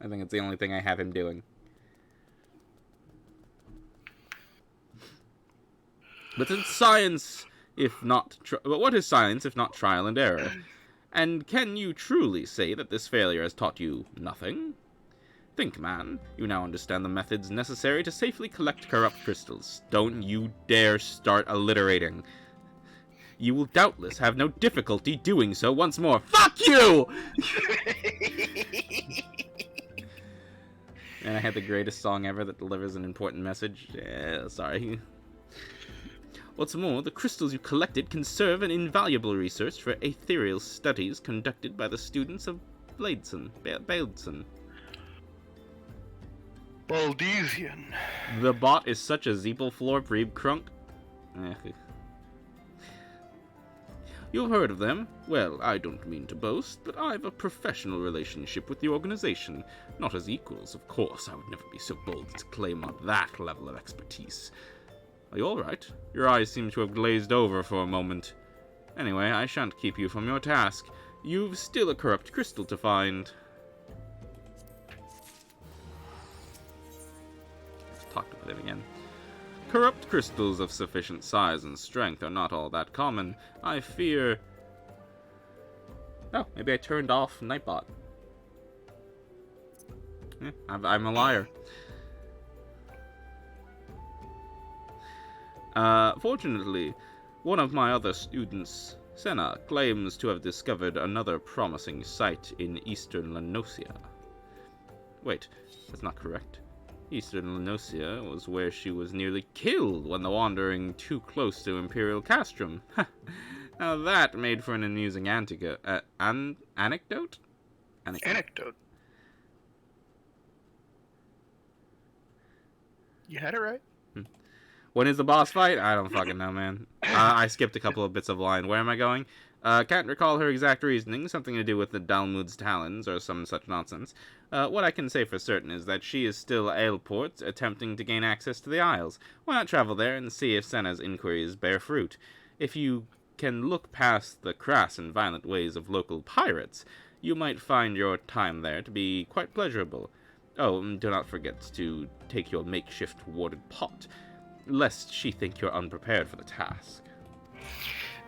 I think it's the only thing I have him doing. But it's science, if not... But what is science, if not trial and error? And can you truly say that this failure has taught you nothing? Think, man. You now understand the methods necessary to safely collect corrupt crystals. Don't you dare start alliterating. You will doubtless have no difficulty doing so once more. Fuck you! And I had the greatest song ever that delivers an important message. Yeah, sorry. What's more, the crystals you collected can serve an invaluable research for ethereal studies conducted by the students of Bladson. Baldesian. The bot is such a Zeepleflor Priebkrunk. You've heard of them? Well, I don't mean to boast, but I've a professional relationship with the organization. Not as equals, of course. I would never be so bold to claim on that level of expertise. Are you alright? Your eyes seem to have glazed over for a moment. Anyway, I shan't keep you from your task. You've still a corrupt crystal to find. Let's talk with him again. Corrupt crystals of sufficient size and strength are not all that common. I fear... Oh, maybe I turned off Nightbot. Yeah, I'm a liar. Fortunately, one of my other students, Senna, claims to have discovered another promising site in eastern Lanosia. Wait, that's not correct. Eastern Lenosia was where she was nearly killed when wandering too close to Imperial Castrum. Now that made for an amusing anecdote. Anecdote? Anecdote. You had it right. When is the boss fight? I don't fucking know, man. I skipped a couple of bits of line. Where am I going? Can't recall her exact reasoning, something to do with the Dalmud's talons, or some such nonsense. What I can say for certain is that she is still at Aleport, attempting to gain access to the Isles. Why not travel there and see if Senna's inquiries bear fruit? If you can look past the crass and violent ways of local pirates, you might find your time there to be quite pleasurable. Oh, and do not forget to take your makeshift warded pot, lest she think you're unprepared for the task.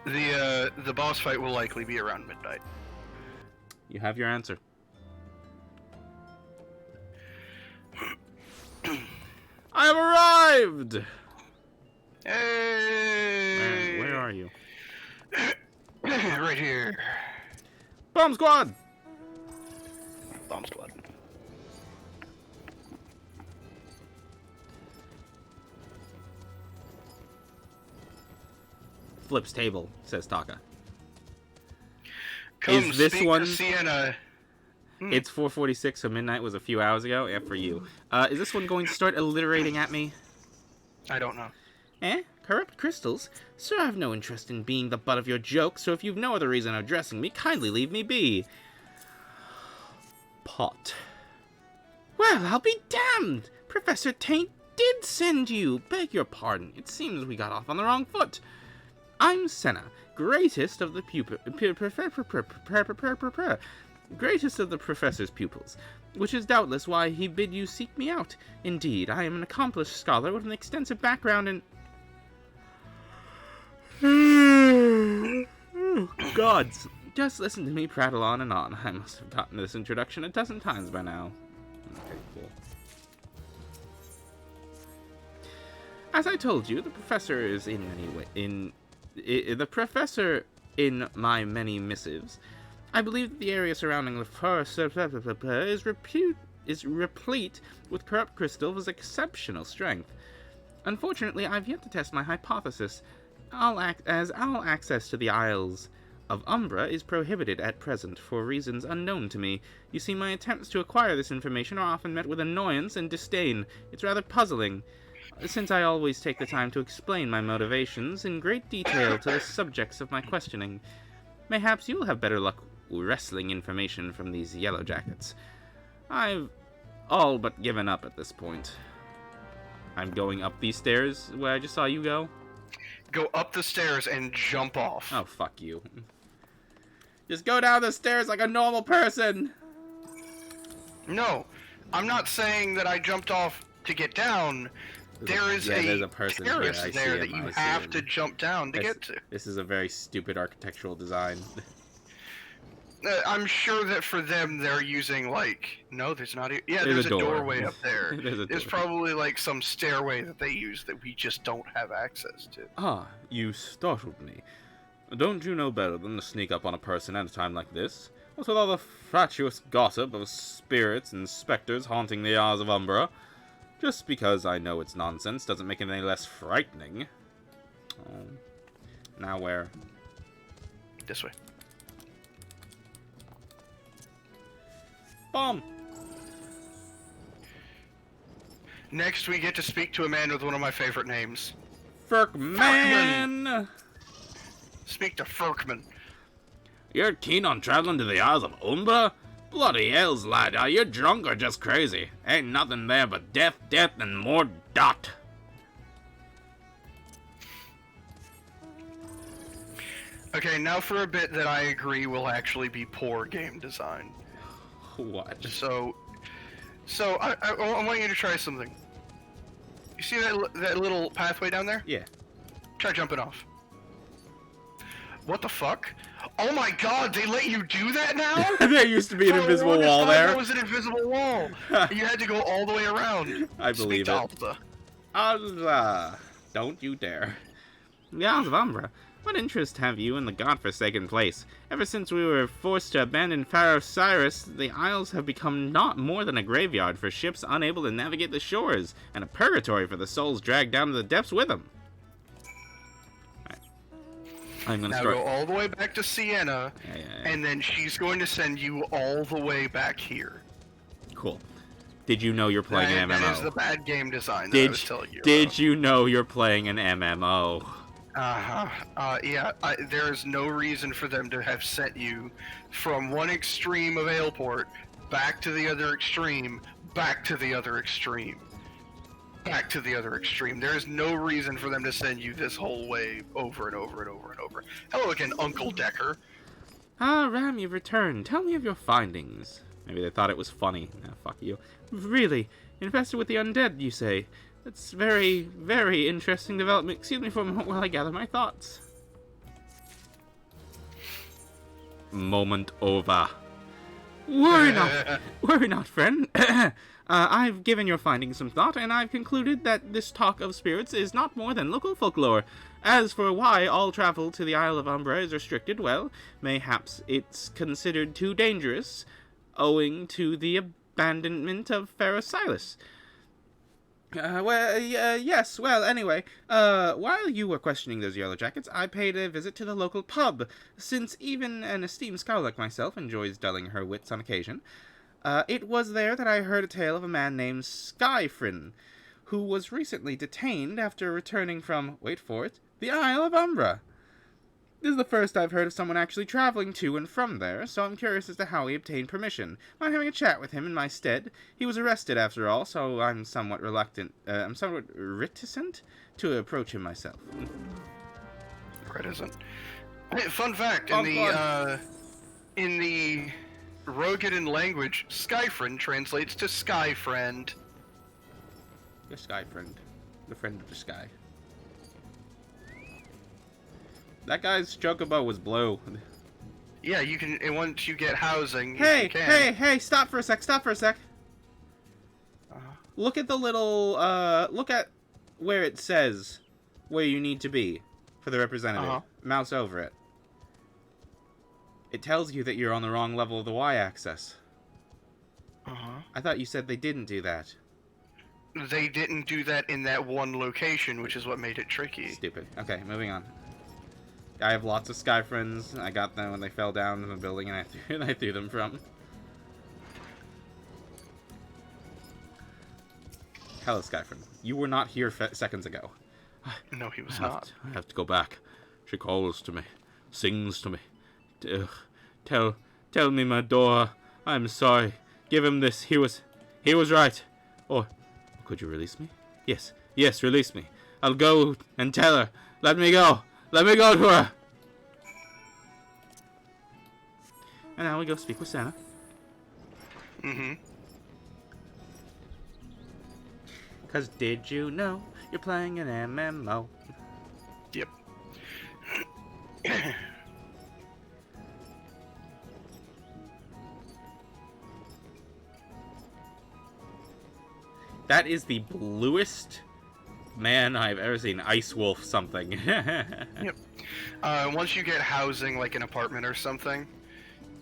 The boss fight will likely be around midnight. You have your answer. I have arrived! Hey! Where are you? Right here. Bomb squad! Bomb squad. Flips table, says Taka. Come Is this speak one- to Sienna. It's 4:46, so midnight was a few hours ago. Yeah, for you. Is this one going to start alliterating at me? I don't know. Eh? Corrupt crystals? Sir, I have no interest in being the butt of your joke, so if you've no other reason of addressing me, kindly leave me be. Pot. Well, I'll be damned! Professor Taint did send you! Beg your pardon, it seems we got off on the wrong foot. I'm Senna, greatest of the greatest of the professor's pupils, which is doubtless why he bid you seek me out. Indeed, I am an accomplished scholar with an extensive background in... Gods, just listen to me prattle on and on. I must have gotten this introduction a dozen times by now. Okay, cool. As I told you, the professor is in many ways the professor in my many missives. I believe that the area surrounding the forest is replete with corrupt crystals of exceptional strength. Unfortunately, I've yet to test my hypothesis. All access to the Isles of Umbra is prohibited at present for reasons unknown to me. You see, my attempts to acquire this information are often met with annoyance and disdain. It's rather puzzling, since I always take the time to explain my motivations in great detail to the subjects of my questioning. Mayhaps you'll have better luck wresting information from these yellow jackets. I've all but given up at this point. I'm going up these stairs where I just saw you go. Go up the stairs and jump off. Oh, fuck you. Just go down the stairs like a normal person! No, I'm not saying that I jumped off to get down. There's a person terrace here. there that you have to jump down to get to. This is a very stupid architectural design. I'm sure that for them they're using like there's not. There's a door. doorway up there. There's probably like some stairway that they use that we just don't have access to. Ah, you startled me. Don't you know better than to sneak up on a person at a time like this? What's with all the fatuous gossip of spirits and specters haunting the Isles of Umbra? Just because I know it's nonsense doesn't make it any less frightening. Oh. Now where? This way. Bomb! Next, we get to speak to a man with one of my favorite names. Ferkman! Speak to Ferkman. You're keen on traveling to the Isles of Umbra? Bloody hells, lad, are you drunk or just crazy? Ain't nothing there but death, and more dot. Okay, now for a bit that I agree will actually be poor game design. What? So I want you to try something. You see that little pathway down there? Yeah. Try jumping off. What the fuck? Oh my god, they let you do that now? There used to be an For the invisible longest wall time, there. There was an invisible wall. You had to go all the way around. I believe Speak to it. Alpha. Allah, don't you dare. The Isles of Umbra? What interest have you in the godforsaken place? Ever since we were forced to abandon Pharaoh Cyrus, the Isles have become not more than a graveyard for ships unable to navigate the shores, and a purgatory for the souls dragged down to the depths with them. Right. I'm gonna Now start. go all the way back to Sienna, Yeah. and then she's going to send you all the way back here. Cool. Did you know you're playing an MMO? That is the bad game design that I was telling you Did about. you know you're playing an MMO? Yeah, there is no reason for them to have sent you from one extreme of Aleport back to the other extreme, back to the other extreme, back to the other extreme. There is no reason for them to send you this whole way over and over and over and over. Hello again, Uncle Decker. Ah, Ram, you've returned. Tell me of your findings. Maybe they thought it was funny. Nah, fuck you. Really? Infested with the undead, you say? That's very, very interesting development. Excuse me for a moment while I gather my thoughts. Moment over. Worry not, friend. I've given your findings some thought, and I've concluded that this talk of spirits is not more than local folklore. As for why all travel to the Isle of Umbra is restricted, well, mayhaps it's considered too dangerous, owing to the abandonment of Pharaoh Cyrus. Yes, well, anyway, while you were questioning those yellow jackets, I paid a visit to the local pub, since even an esteemed scholar like myself enjoys dulling her wits on occasion. It was there that I heard a tale of a man named Skyfrin, who was recently detained after returning from, wait for it, the Isle of Umbra. This is the first I've heard of someone actually traveling to and from there, so I'm curious as to how he obtained permission. Mind having a chat with him in my stead? He was arrested, after all, so I'm somewhat reticent to approach him myself. Reticent. Hey, fun fact, in the Rogadan language, Skyfriend translates to Sky Friend. Your sky friend. The friend of the sky. That guy's chocobo was blue. Yeah, you can, and once you get housing, Hey, you can. hey, stop for a sec. Look at the little, look at where it says where you need to be for the representative. Mouse over it. It tells you that you're on the wrong level of the y-axis. I thought you said they didn't do that. They didn't do that in that one location, which is what made it tricky. Stupid. Okay, moving on. I have lots of Sky Friends. I got them when they fell down in the building, and I threw them from. Hello, Sky Friend. You were not here seconds ago. No, he was not. I have to go back. She calls to me, sings to me. Tell me, my Dora, I'm sorry. Give him this. He was right. Or could you release me? Yes, release me. I'll go and tell her. Let me go. Let me go to her! And now we go speak with Santa. Cause did you know you're playing an MMO? Yep. That is the bluest man I've ever seen. Ice Wolf something. Yep. Once you get housing, like an apartment or something,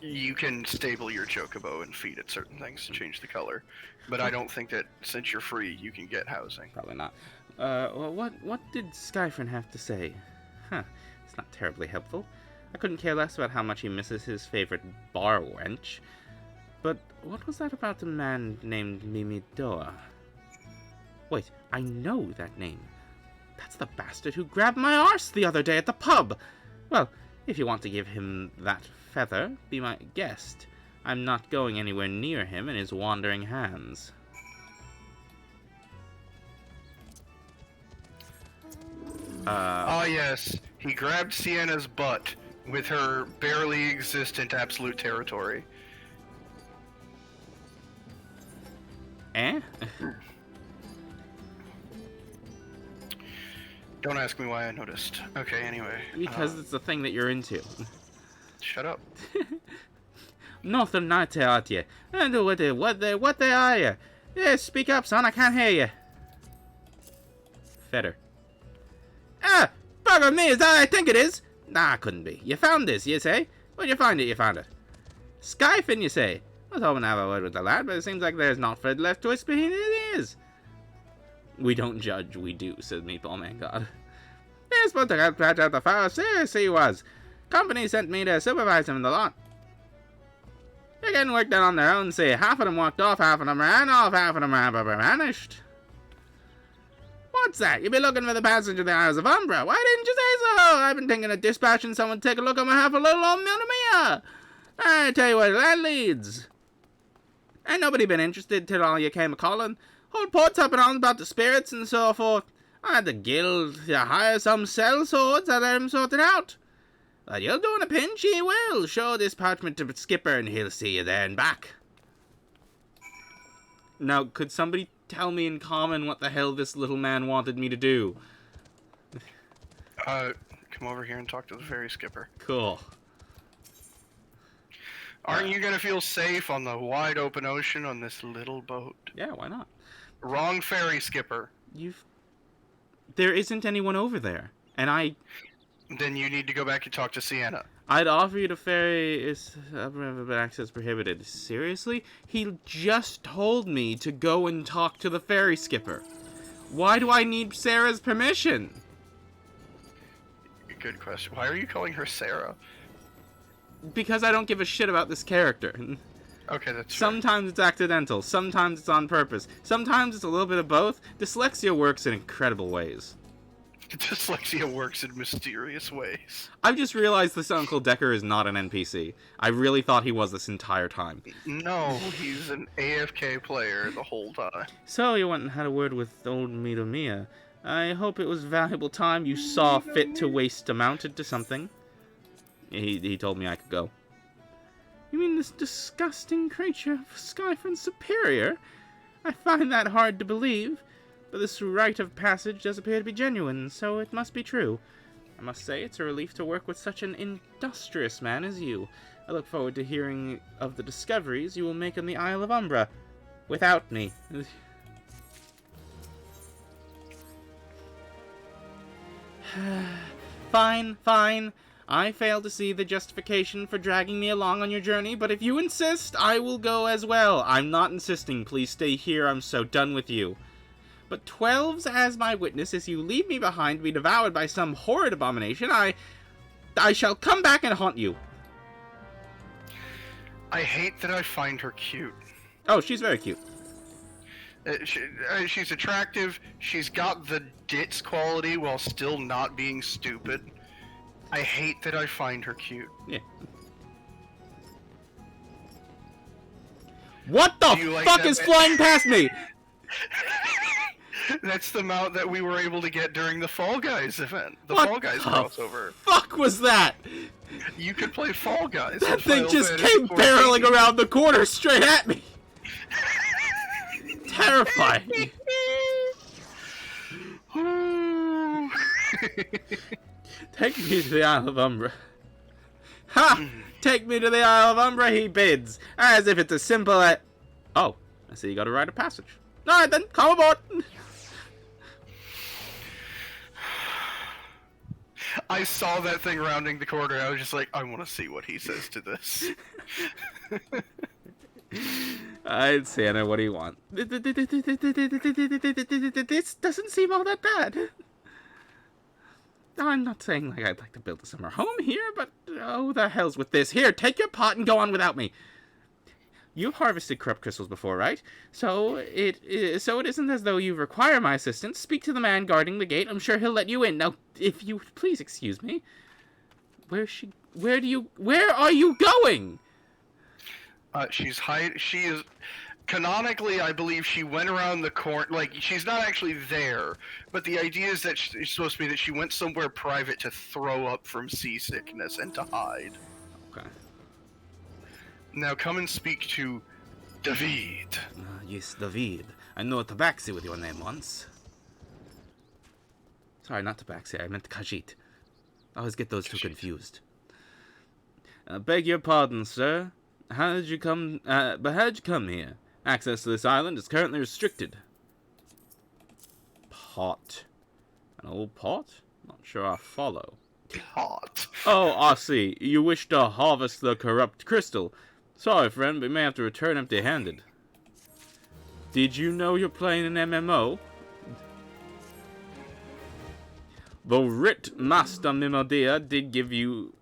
you can stable your chocobo and feed it certain things to change the color. But I don't think that since you're free, you can get housing. Probably not. Well, what did Skyfriend have to say? Huh, it's not terribly helpful. I couldn't care less about how much he misses his favorite bar wench. But what was that about the man named Mimidoa? Wait, I know that name. That's the bastard who grabbed my arse the other day at the pub. Well, if you want to give him that feather, be my guest. I'm not going anywhere near him and his wandering hands. Yes. He grabbed Sienna's butt with her barely existent absolute territory. Eh? Don't ask me why I noticed. Okay, anyway. Because it's the thing that you're into. Shut up. Nothing not out you. I know what they are you. Yeah, speak up, son. I can't hear you. Fetter. Ah, bugger me. Is that what I think it is? Nah, couldn't be. You found this, you say? Where'd you find it? You found it. Skyfin, you say? I was hoping to have a word with the lad, but it seems like there's not Fred left to whisper in his ears. We don't judge, we do, said Meatball Man God. Yes, but to help patch out the fire, seriously he was. Company sent me to supervise him in the lot. They're getting work done on their own, see. Half of them walked off, half of them ran off, half of them vanished. What's that? You be looking for the passage of the Isles of Umbra. Why didn't you say so? I've been thinking of dispatching someone to take a look at my half a little old Mia. I tell you where that leads. Ain't nobody been interested till all you came a-calling. Whole port's up and on about the spirits and so forth. I had the guild to hire some sell swords and let him sort it out. But you'll do in a pinch, he will. Show this parchment to Skipper and he'll see you there and back. Now, could somebody tell me in common what the hell this little man wanted me to do? Come over here and talk to the ferry skipper. Cool. Aren't you gonna feel safe on the wide open ocean on this little boat? Yeah, why not? Wrong ferry skipper. There isn't anyone over there. And Then you need to go back and talk to Sienna. I'd offer you to ferry but access prohibited. Seriously? He just told me to go and talk to the ferry skipper. Why do I need Sarah's permission? Good question. Why are you calling her Sarah? Because I don't give a shit about this character. Okay, that's fair. Sometimes it's accidental, sometimes it's on purpose, sometimes it's a little bit of both. Dyslexia works in incredible ways. Dyslexia works in mysterious ways. I've just realized this Uncle Decker is not an NPC. I really thought he was this entire time. No, he's an AFK player the whole time. So you went and had a word with old Mito Mia. I hope it was valuable time you saw fit to waste amounted to something. He told me I could go. You mean this disgusting creature of Skyfriend's superior? I find that hard to believe, but this rite of passage does appear to be genuine, so it must be true. I must say it's a relief to work with such an industrious man as you. I look forward to hearing of the discoveries you will make on the Isle of Umbra. Without me. Fine. I fail to see the justification for dragging me along on your journey, but if you insist, I will go as well. I'm not insisting. Please stay here. I'm so done with you. But 12's as my witness. If you leave me behind to be devoured by some horrid abomination, I shall come back and haunt you. I hate that I find her cute. Oh, she's very cute. She's attractive. She's got the ditz quality while still not being stupid. I hate that I find her cute. Yeah. What the fuck is flying past me? That's the mount that we were able to get during the Fall Guys event. The What Fall Guys the crossover. Fuck was that? You could play Fall Guys. That in thing Final just Fantasy came 14. barreling around the corner straight at me. Terrifying. Take me to the Isle of Umbra. Ha! Take me to the Isle of Umbra, he bids. As if it's as simple as... Oh, I see you got a rite of passage. Alright then, come aboard. I saw that thing rounding the corner. I was just like, I want to see what he says to this. Alright, Santa, what do you want? This doesn't seem all that bad. I'm not saying like I'd like to build a summer home here, but oh, the hell's with this. Here, take your pot and go on without me. You've harvested corrupt crystals before, right? So it isn't as though you require my assistance. Speak to the man guarding the gate. I'm sure he'll let you in. Now, if you would please excuse me. Where are you going? She is canonically, I believe she went around the corner. Like, she's not actually there, but the idea is that it's supposed to be that she went somewhere private to throw up from seasickness and to hide. Okay. Now come and speak to David. Yes, David. I know Tabaxi with your name once. Sorry, not Tabaxi. I meant Khajiit. I always get those two confused. Beg your pardon, sir. How did you come here? Access to this island is currently restricted. Pot. An old pot? Not sure I follow. Hot. Oh, I see. You wish to harvest the corrupt crystal. Sorry, friend, but you may have to return empty-handed. Did you know you're playing an MMO? The Writ Master Mimodia did gave you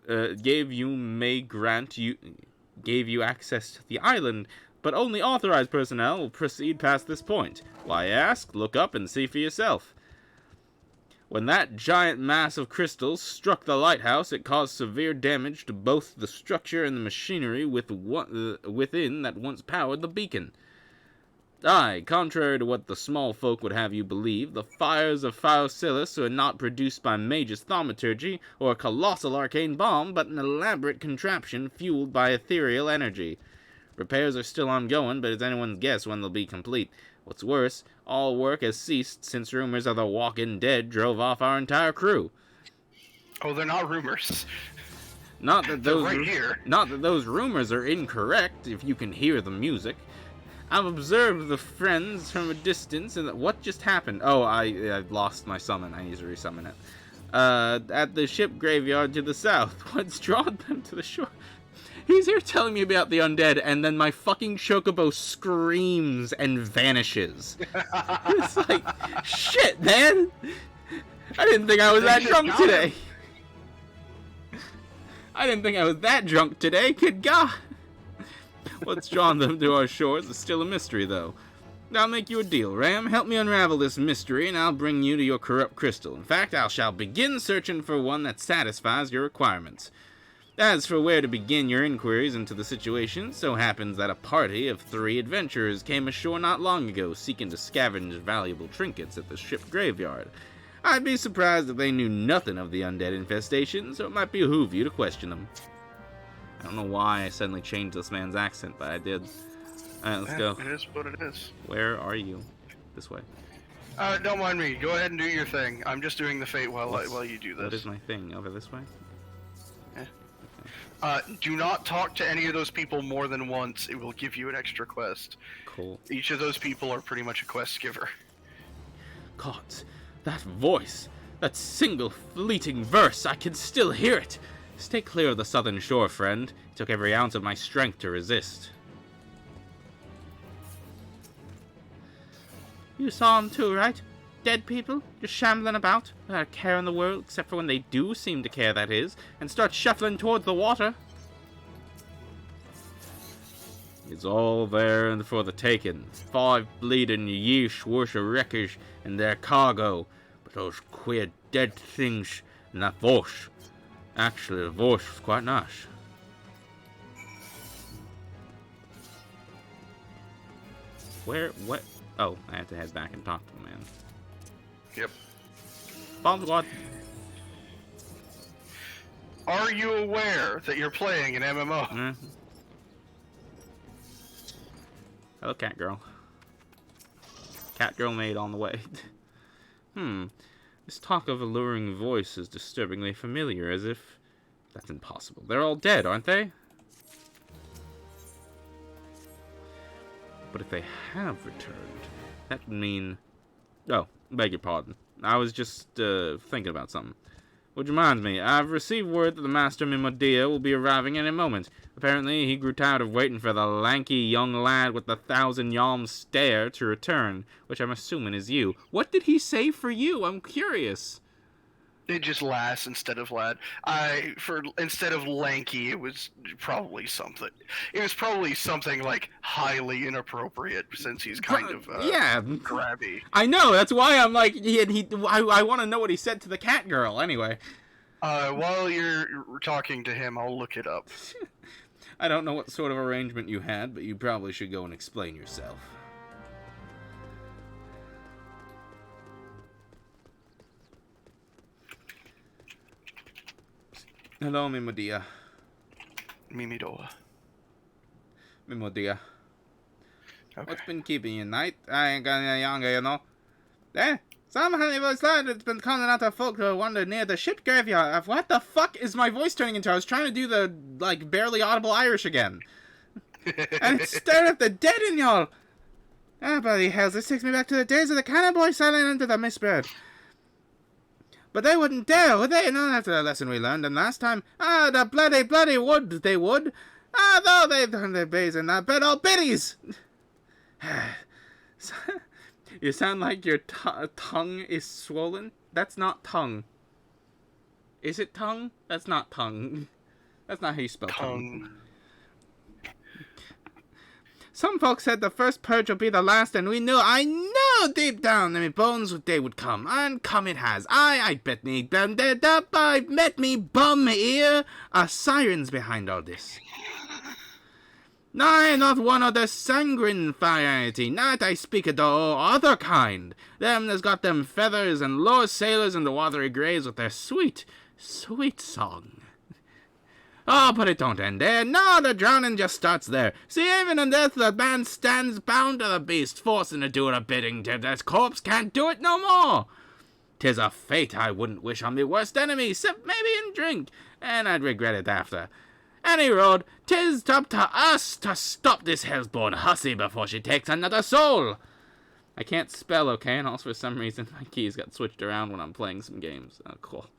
access to the island, but only authorized personnel will proceed past this point. Why ask? Look up and see for yourself. When that giant mass of crystals struck the lighthouse, it caused severe damage to both the structure and the machinery within that once powered the beacon. Aye, contrary to what the small folk would have you believe, the fires of Phyocilus are not produced by Magus thaumaturgy or a colossal arcane bomb, but an elaborate contraption fueled by ethereal energy. Repairs are still ongoing, but it's anyone's guess when they'll be complete. What's worse, all work has ceased since rumors of the Walking Dead drove off our entire crew. Oh, they're not rumors. Not that those rumors are incorrect, if you can hear the music. I've observed the friends from a distance, and what just happened? Oh, I've lost my summon. I need to resummon it. At the ship graveyard to the south. What's drawn them to the shore? He's here telling me about the undead, and then my fucking chocobo screams and vanishes. It's like, shit, man! I didn't think I was that drunk today. I didn't think I was that drunk today, good God! What's drawn them to our shores is still a mystery, though. I'll make you a deal, Ram. Help me unravel this mystery, and I'll bring you to your corrupt crystal. In fact, I shall begin searching for one that satisfies your requirements. As for where to begin your inquiries into the situation, so happens that a party of 3 adventurers came ashore not long ago, seeking to scavenge valuable trinkets at the ship graveyard. I'd be surprised if they knew nothing of the undead infestation, so it might behoove you to question them. I don't know why I suddenly changed this man's accent, but I did. Alright, let's go. It is what it is. Where are you? This way. Don't mind me. Go ahead and do your thing. I'm just doing the fate while you do this. What is my thing? Over this way? Do not talk to any of those people more than once. It will give you an extra quest. Cool. Each of those people are pretty much a quest giver. God, that voice, that single fleeting verse, I can still hear it. Stay clear of the southern shore, friend. It took every ounce of my strength to resist. You saw them too, right? Dead people, just shambling about, without a care in the world, except for when they do seem to care, that is, and start shuffling towards the water. It's all there and for the taking. 5 bleeding yeesh worth of wreckage and their cargo. But those queer dead things and that voice. Actually, the voice was quite nice. What? Oh, I have to head back and talk to the man. Yep. Bomb squad. Are you aware that you're playing an MMO? Mm-hmm. Hello, cat girl. Cat girl maid on the way. This talk of alluring voice is disturbingly familiar, as if... That's impossible. They're all dead, aren't they? But if they have returned, that would mean... Oh, beg your pardon. I was just, thinking about something. Which reminds me, I've received word that the Master Mimodia will be arriving any moment. Apparently, he grew tired of waiting for the lanky young lad with the 1,000-yalm stare to return, which I'm assuming is you. What did he say for you? I'm curious. It just lass instead of lad. Instead of lanky, it was probably something. It was probably something like highly inappropriate since he's kind of grabby. I know. That's why I'm like I want to know what he said to the cat girl. Anyway. While you're talking to him, I'll look it up. I don't know what sort of arrangement you had, but you probably should go and explain yourself. Hello, Mimodia. Mimidoa. Mimodia. Okay. What's been keeping you night? I ain't got any younger, you know. Somehow it was like it's been calling out to folk who wander near the ship graveyard. What the fuck is my voice turning into? I was trying to do the, like, barely audible Irish again. And it's staring at the dead in y'all. Bloody hell, this takes me back to the days of the cannon boy sailing into the mistbird. But they wouldn't dare, would they? Not after the lesson we learned, and last time. Ah, the bloody would, they would. Ah, though they turned their bays in that bed, all biddies! You sound like your tongue is swollen. That's not tongue. Is it tongue? That's not tongue. That's not how you spell tongue. Some folks said the first purge will be the last, and I know deep down in my bones they would come, and come it has. I bet me, I met me bum ear, a siren's behind all this. Nay, not one of the sanguine variety, not I speak of the other kind. Them that's got them feathers and lower sailors and the watery grays with their sweet, sweet song. Oh, but it don't end there. No, the drowning just starts there. See, even in death, the man stands bound to the beast, forcing to do it a bidding till this corpse can't do it no more. 'Tis a fate I wouldn't wish on me worst enemy, except maybe in drink, and I'd regret it after. Any road, 'tis up to us to stop this hell's-born hussy before she takes another soul. I can't spell, okay, and also for some reason my keys got switched around when I'm playing some games. Oh, cool.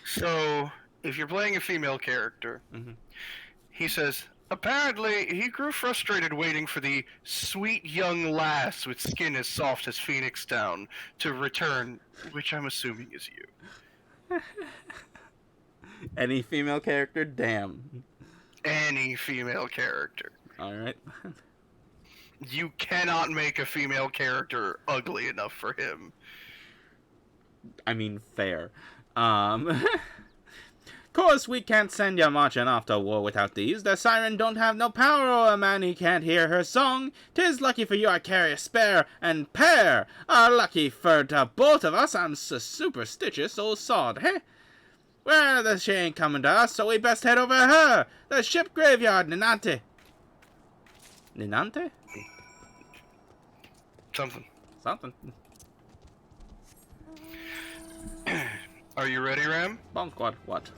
So, if you're playing a female character, he says, apparently he grew frustrated waiting for the sweet young lass with skin as soft as phoenix down to return, which I'm assuming is you. Any female character? Damn. Any female character. Alright. You cannot make a female character ugly enough for him. I mean, fair. Course we can't send ya marching off to war without these. The siren don't have no power o'er a man he can't hear her song. 'Tis lucky for you I carry a spare and pair. Lucky for the both of us I'm superstitious old sod, hey? Well, she ain't coming to us, so we best head over her. The ship graveyard, Ninante. Ninante? Something. Are you ready, Ram? Bonk what?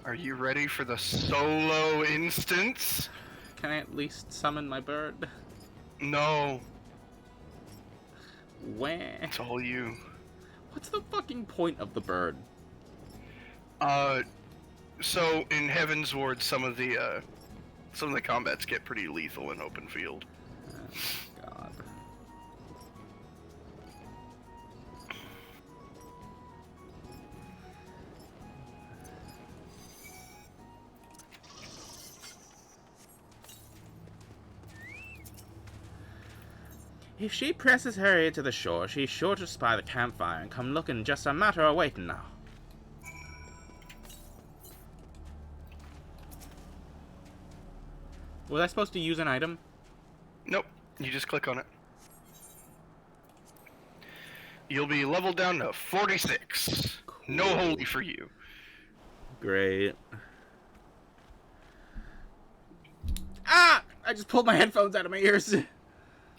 Are you ready for the solo instance? Can I at least summon my bird? No. Where? It's all you. What's the fucking point of the bird? So in Heaven's Ward, some of the combats get pretty lethal in open field. Oh, God. If she presses her ear to the shore, she's sure to spy the campfire and come looking, just a matter of waiting now. Was I supposed to use an item? Nope. You just click on it. You'll be leveled down to 46. Cool. No holy for you. Great. Ah! I just pulled my headphones out of my ears.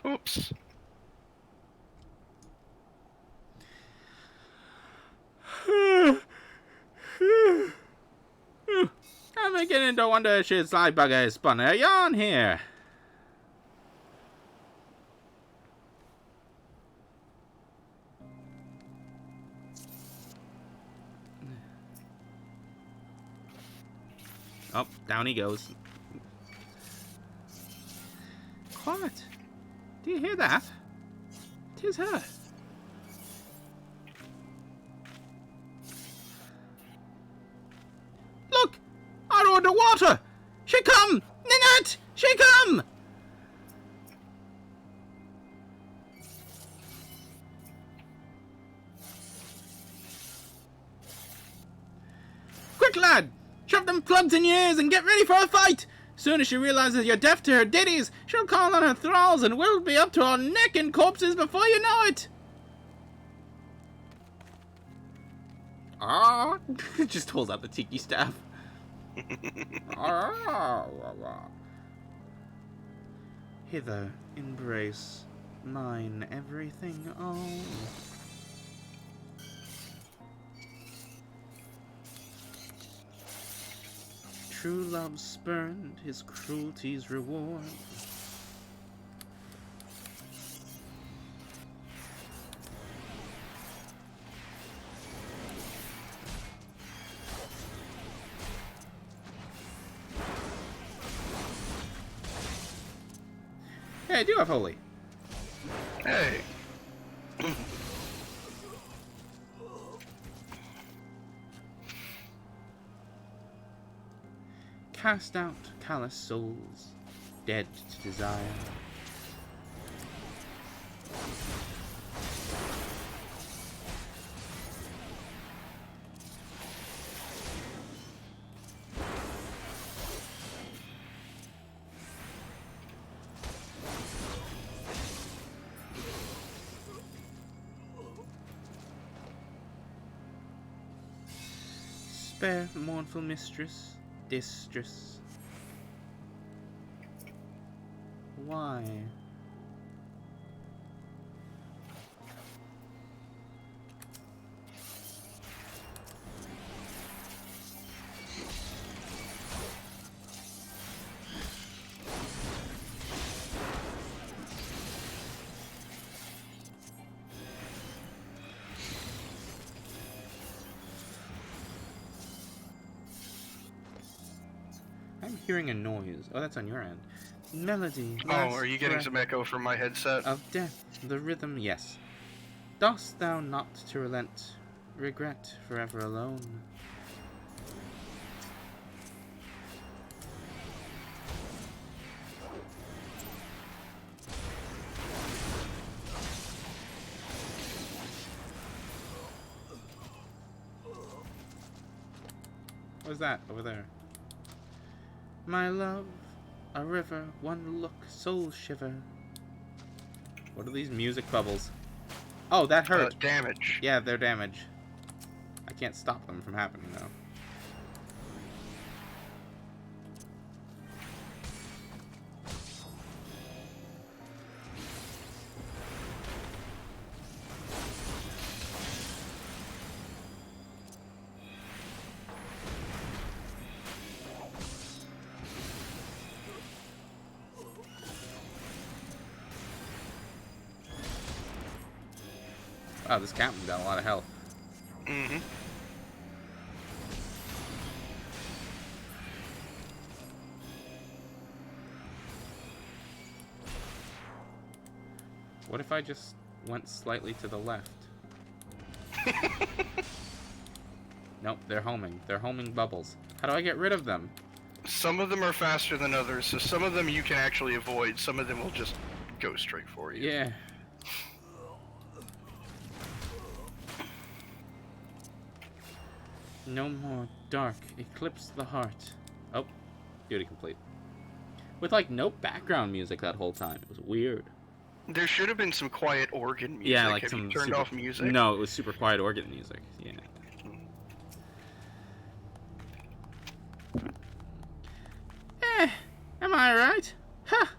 Oops. I'm beginning to wonder if she's like bugger spun a yarn here. Oh, down he goes. Quiet. Do you hear that? 'Tis her. Look! Out of the water! She come! Ninette! She come! Quick, lad! Shove them plugs in your ears and get ready for a fight! Soon as she realizes you're deaf to her ditties, she'll call on her thralls and we'll be up to our neck in corpses before you know it! Ah! Just holds out the tiki staff. Hither, embrace mine everything all. True love spurned, his cruelty's reward. Hey, I do have holy. Hey. Cast out callous souls, dead to desire. Spare, mournful mistress, distress. Why? I'm hearing a noise. Oh, that's on your end. Melody. Oh, last are you getting breath some echo from my headset? of death, the rhythm, yes. Dost thou not to relent, regret forever alone? What's that over there? My love, a river, one look, soul shiver. What are these music bubbles? Oh, that hurt. Damage. Yeah, they're damage. I can't stop them from happening, though. Wow, this captain got a lot of health. Mm-hmm. What if I just went slightly to the left? Nope, they're homing. They're homing bubbles. How do I get rid of them? Some of them are faster than others, so some of them you can actually avoid. Some of them will just go straight for you. Yeah. No more dark, eclipse the heart. Oh, duty complete. With like no background music that whole time. It was weird. There should have been some quiet organ music. Yeah, like Have some you turned super... off music? No, it was super quiet organ music. Yeah. Am I right? Ha!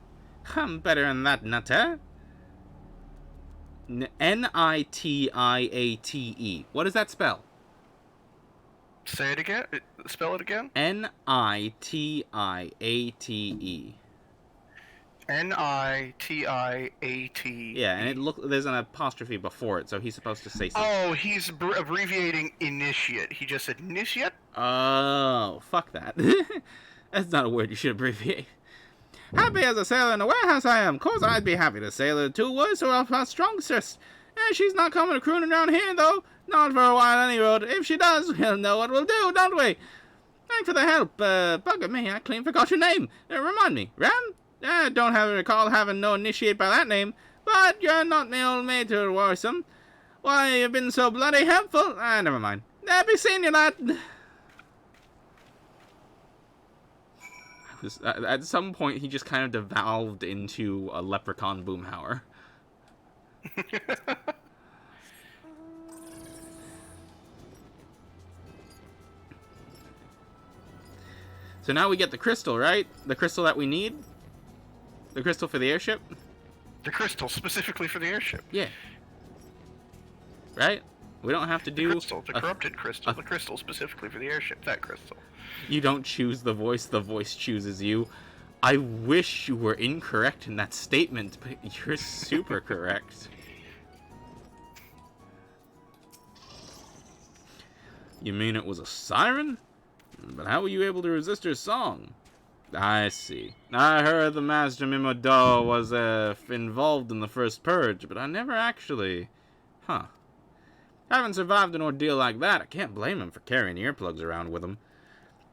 I'm better than that nutter. N-I-T-I-A-T-E. What does that spell? Say it again. Spell it again. N-I-T-I-A-T-E. N-I-T-I-A-T. Yeah, and there's an apostrophe before it, so he's supposed to say something. Oh, he's abbreviating initiate. He just said initiate? Oh, fuck that. That's not a word you should abbreviate. Happy as a sailor in a warehouse I am. Course I'd be happy to sail her 2 words to our strongest. She's not coming to crooning around here, though. Not for a while, any road. If she does, we'll know what we'll do, don't we? Thanks for the help. Bugger me, I clean forgot your name. Remind me, Ram? Don't recall having no initiate by that name. But you're not my old mate or warsome. Why, you've been so bloody helpful. Never mind. Be seeing you, lad. At some point, he just kind of devolved into a leprechaun boomhauer. So now we get the crystal, right? The crystal that we need? The crystal for the airship? The crystal, specifically for the airship. Yeah. Right? We don't have to do... The crystal, the corrupted crystal. The crystal specifically for the airship. That crystal. You don't choose the voice chooses you. I wish you were incorrect in that statement, but you're super correct. You mean it was a siren? But how were you able to resist her song? I see. I heard the Master Mimodou was involved in the first purge, but I never actually... Huh. Having survived an ordeal like that, I can't blame him for carrying earplugs around with him.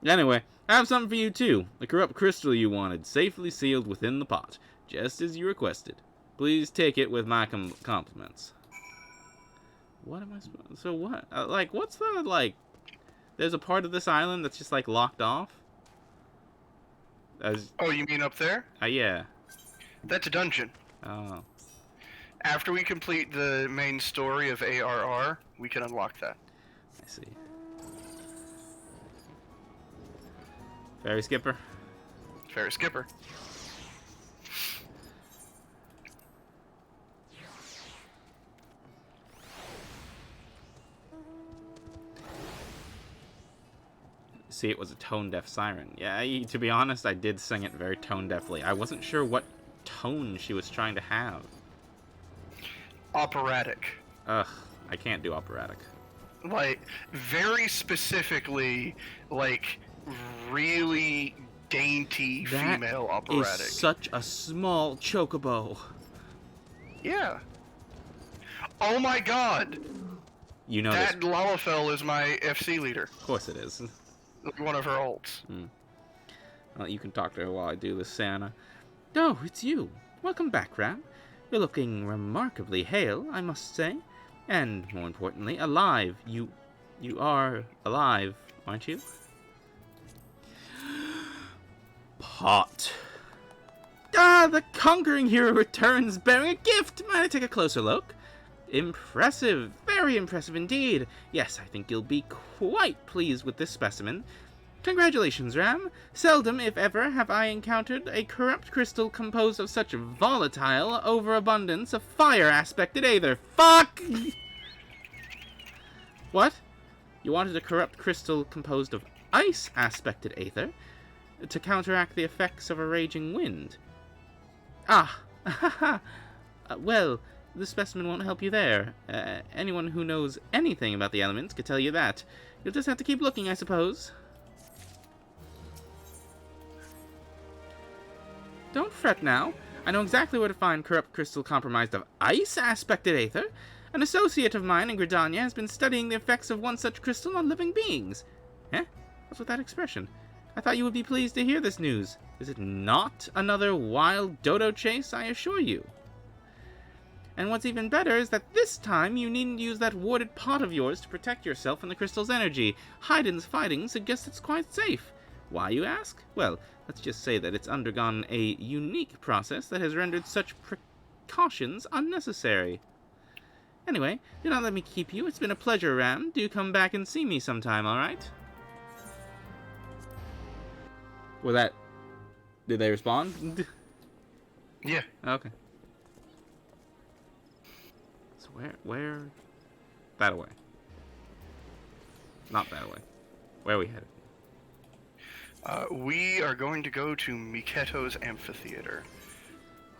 Anyway, I have something for you too. The corrupt crystal you wanted, safely sealed within the pot, just as you requested. Please take it with my compliments. What am I supposed... So what? What's the, There's a part of this island that's just, locked off? Oh, you mean up there? Yeah. That's a dungeon. Oh. After we complete the main story of ARR, we can unlock that. I see. Ferry skipper? Ferry skipper. See, it was a tone-deaf siren. Yeah, to be honest, I did sing it very tone-deafly. I wasn't sure what tone she was trying to have. Operatic. Ugh, I can't do operatic. Very specifically, really dainty female operatic. That is such a small chocobo. Yeah. Oh my god! You know that Lalafell is my FC leader. Of course it is. One of her ults. Well, you can talk to her while I do this, Santa. Oh, it's you. Welcome back, Ram. You're looking remarkably hale, I must say. And, more importantly, alive. You are alive, aren't you? Pot. Ah, the conquering hero returns bearing a gift. Might I take a closer look? Impressive. Very impressive indeed. Yes, I think you'll be quite pleased with this specimen. Congratulations, Ram. Seldom, if ever, have I encountered a corrupt crystal composed of such volatile overabundance of fire-aspected aether. Fuck! What? You wanted a corrupt crystal composed of ice-aspected aether to counteract the effects of a raging wind? Ah, well, the specimen won't help you there. Anyone who knows anything about the elements could tell you that. You'll just have to keep looking, I suppose. Don't fret now. I know exactly where to find corrupt crystal compromised of ice-aspected aether. An associate of mine in Gridania has been studying the effects of one such crystal on living beings. Eh? What's with that expression? I thought you would be pleased to hear this news. Is it not another wild dodo chase, I assure you? And what's even better is that this time you needn't use that warded pot of yours to protect yourself from the crystal's energy. Hyden's fighting suggests it's quite safe. Why, you ask? Well, let's just say that it's undergone a unique process that has rendered such precautions unnecessary. Anyway, do not let me keep you. It's been a pleasure, Ram. Do come back and see me sometime, alright? Well, that... Did they respond? Yeah. Okay. So where... That way. Not that way. Where are we headed? We are going to go to Miketo's amphitheater.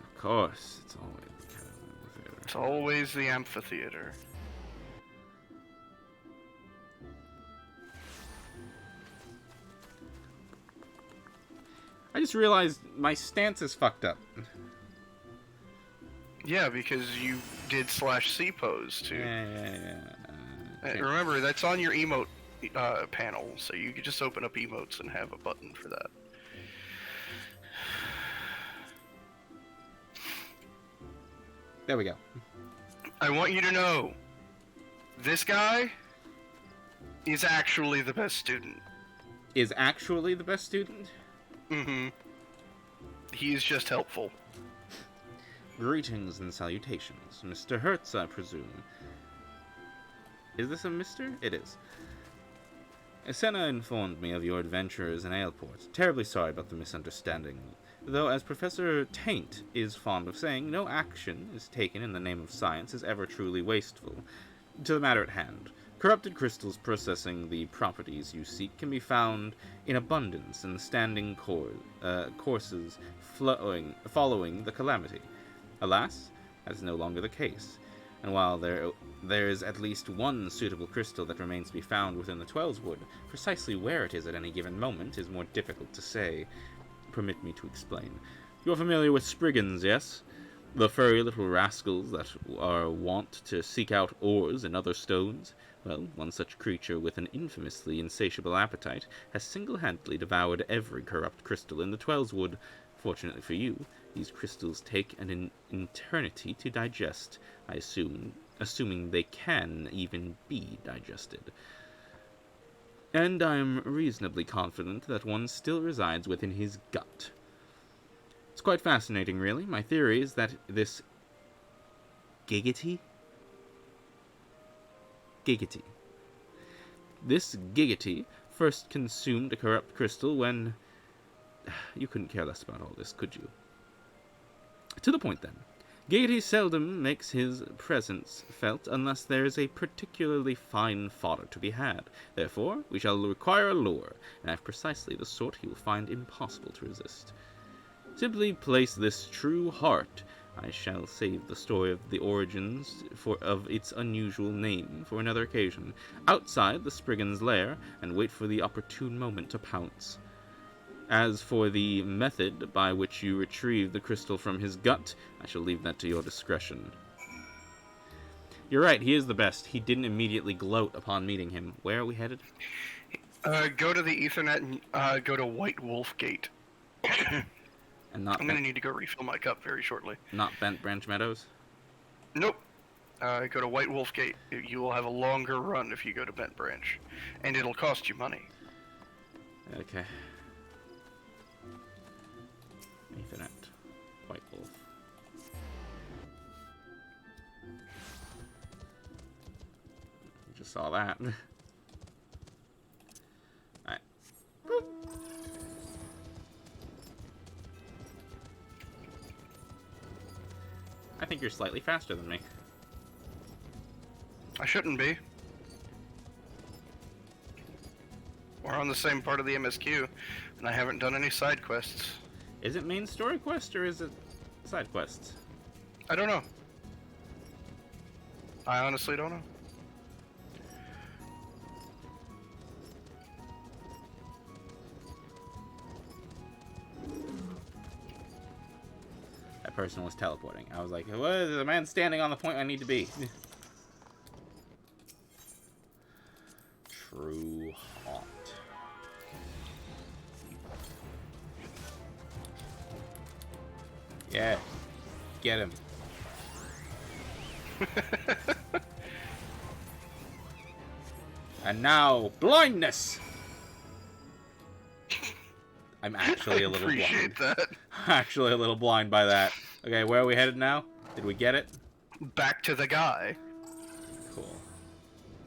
Of course, it's always Miketo's amphitheater. It's always the amphitheater. I just realized my stance is fucked up. Yeah, because you did /C pose too. Yeah. Remember, that's on your emote panel, so you can just open up emotes and have a button for that. There we go. I want you to know, this guy is actually the best student. Is actually the best student? Mm-hmm. He is just helpful. Greetings and salutations. Mr. Hertz, I presume. Is this a Mr.? It is. Senna informed me of your adventures in Aleport. Terribly sorry about the misunderstanding. Though, as Professor Taint is fond of saying, no action is taken in the name of science is ever truly wasteful. To the matter at hand, corrupted crystals processing the properties you seek can be found in abundance in the standing courses following the calamity. Alas, that is no longer the case. And while there is at least one suitable crystal that remains to be found within the Twelves Wood, precisely where it is at any given moment is more difficult to say. permit me to explain. You're familiar with Spriggans, yes? The furry little rascals that are wont to seek out ores and other stones? Well, one such creature with an infamously insatiable appetite has single-handedly devoured every corrupt crystal in the Twellswood. Fortunately for you, these crystals take an eternity to digest, assuming they can even be digested. And I'm reasonably confident that one still resides within his gut. It's quite fascinating, really. My theory is that this Giggity? This Giggity first consumed a corrupt crystal when... You couldn't care less about all this, could you? To the point, then. Giggity seldom makes his presence felt unless there is a particularly fine fodder to be had. Therefore, we shall require a lure, and I have precisely the sort he will find impossible to resist. Simply place this true heart. I shall save the story of the origins of its unusual name for another occasion, outside the Spriggan's lair, and wait for the opportune moment to pounce. As for the method by which you retrieve the crystal from his gut, I shall leave that to your discretion. You're right, he is the best. He didn't immediately gloat upon meeting him. Where are we headed? Go to the Ethernet and go to White Wolf Gate. And not I'm going to need to go refill my cup very shortly. Not Bent Branch Meadows? Nope. Go to White Wolf Gate. You will have a longer run if you go to Bent Branch. And it'll cost you money. Okay. Ethernet. White Wolf. Just saw that. Alright. I think you're slightly faster than me. I shouldn't be. We're on the same part of the MSQ, and I haven't done any side quests. Is it main story quest or is it side quests? I don't know. I honestly don't know. That person was teleporting. I was like, what is the man standing on the point I need to be? True haunt. Yeah. Get him. And now, blindness! I'm actually a little blind. Appreciate that. Actually a little blind by that. Okay, where are we headed now? Did we get it? Back to the guy. Cool.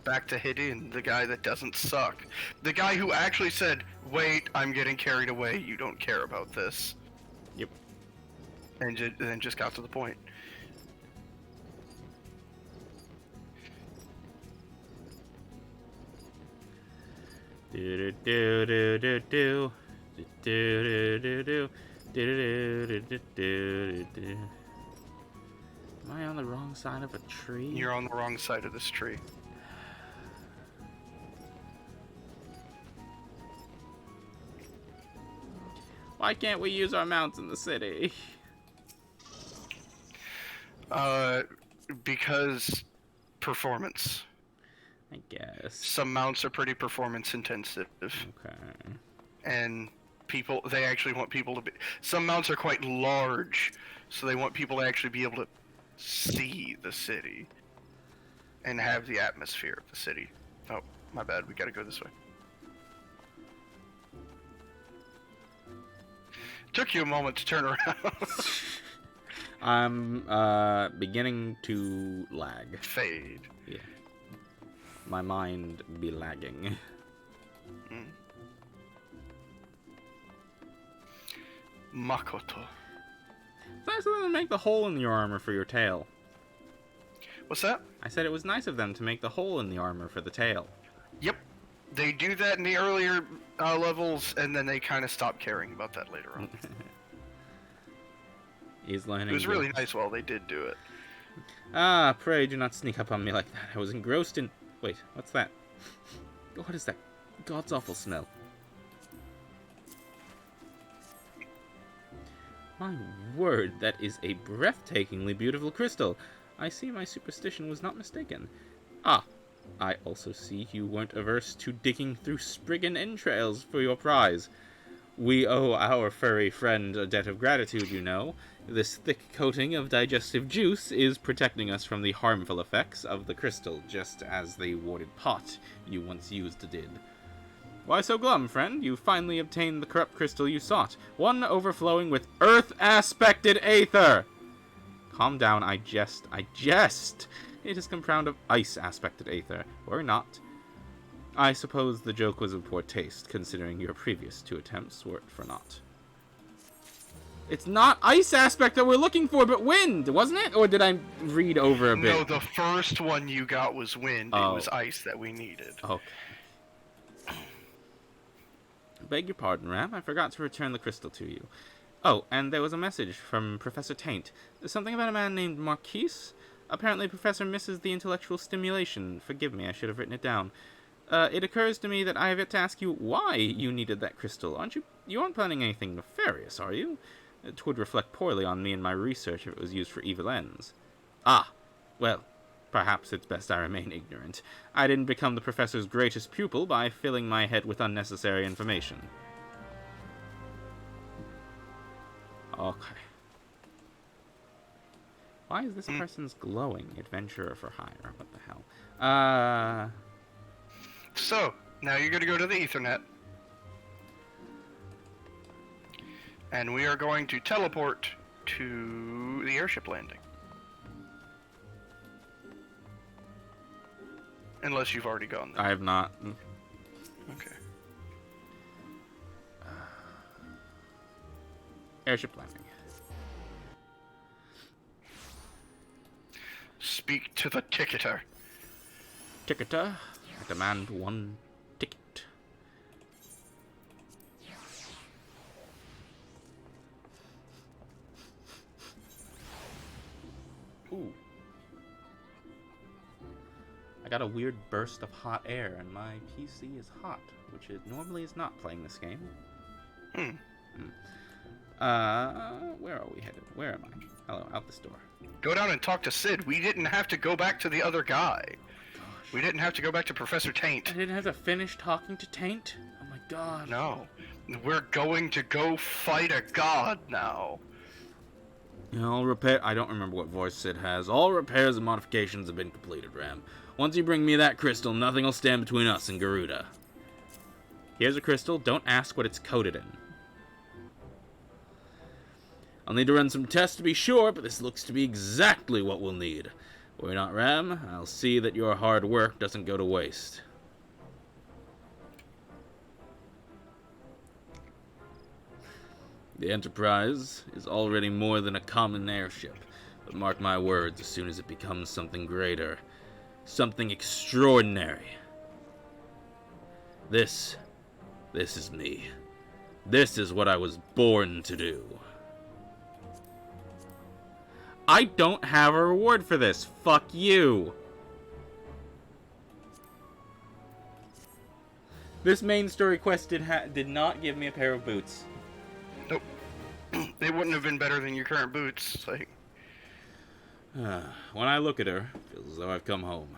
Back to Hidin, the guy that doesn't suck. The guy who actually said, wait, I'm getting carried away, you don't care about this. Yep. And then just got to the point. Do do do do do do do do do do do do do. Am I on the wrong side of a tree? You're on the wrong side of this tree. Why can't we use our mounts in the city? Because performance. I guess. Some mounts are pretty performance intensive. Okay. And they actually want people to be... Some mounts are quite large, so they want people to actually be able to see the city and have the atmosphere of the city. Oh, my bad, we gotta go this way. Took you a moment to turn around. I'm beginning to lag. Fade. Yeah. My mind be lagging. Mm. Makoto. It's nice of them to make the hole in your armor for your tail. What's that? I said it was nice of them to make the hole in the armor for the tail. Yep. They do that in the earlier levels, and then they kind of stop caring about that later on. He's learning. It was really nice while they did do it. Ah, pray do not sneak up on me like that. I was engrossed in... Wait, what's that? What is that? God's awful smell. My word, that is a breathtakingly beautiful crystal. I see my superstition was not mistaken. Ah, I also see you weren't averse to digging through Spriggan entrails for your prize. We owe our furry friend a debt of gratitude, you know. This thick coating of digestive juice is protecting us from the harmful effects of the crystal, just as the warded pot you once used did. Why so glum, friend? You finally obtained the corrupt crystal you sought, one overflowing with earth-aspected aether! Calm down, I jest. It is compound of ice-aspected aether, or not. I suppose the joke was of poor taste, considering your previous 2 attempts were for naught. It's not ice aspect that we're looking for, but wind, wasn't it? Or did I read over a bit? No, the first one you got was wind. Oh. It was ice that we needed. Okay. Beg your pardon, Ram. I forgot to return the crystal to you. Oh, and there was a message from Professor Taint. Something about a man named Marquise? Apparently, Professor misses the intellectual stimulation. Forgive me, I should have written it down. It occurs to me that I have yet to ask you why you needed that crystal. You aren't planning anything nefarious, are you? It would reflect poorly on me and my research if it was used for evil ends. Ah, well, perhaps it's best I remain ignorant. I didn't become the professor's greatest pupil by filling my head with unnecessary information. Okay. Why is this person's glowing? Adventurer for hire. What the hell? So, now you're going to go to the Ethernet. And we are going to teleport to the airship landing. Unless you've already gone there. I have not. Okay. Airship landing. Speak to the ticketer. Ticketer, I demand 1 ticket. Ooh. I got a weird burst of hot air, and my PC is hot, which it normally is not playing this game. Where are we headed? Where am I? Hello, out this door. Go down and talk to Sid. We didn't have to go back to the other guy. Gosh. We didn't have to go back to Professor Taint. I didn't have to finish talking to Taint? Oh my god. No. We're going to go fight a god now. All repair. I don't remember what voice Sid has. All repairs and modifications have been completed, Ram. Once you bring me that crystal, nothing will stand between us and Garuda. Here's a crystal. Don't ask what it's coated in. I'll need to run some tests to be sure, but this looks to be exactly what we'll need. Worry not, Ram. I'll see that your hard work doesn't go to waste. The Enterprise is already more than a common airship, but mark my words, as soon as it becomes something greater, something extraordinary. This is me. This is what I was born to do. I don't have a reward for this. Fuck you. This main story quest did not give me a pair of boots. Nope. They wouldn't have been better than your current boots. Like, when I look at her, it feels as though I've come home.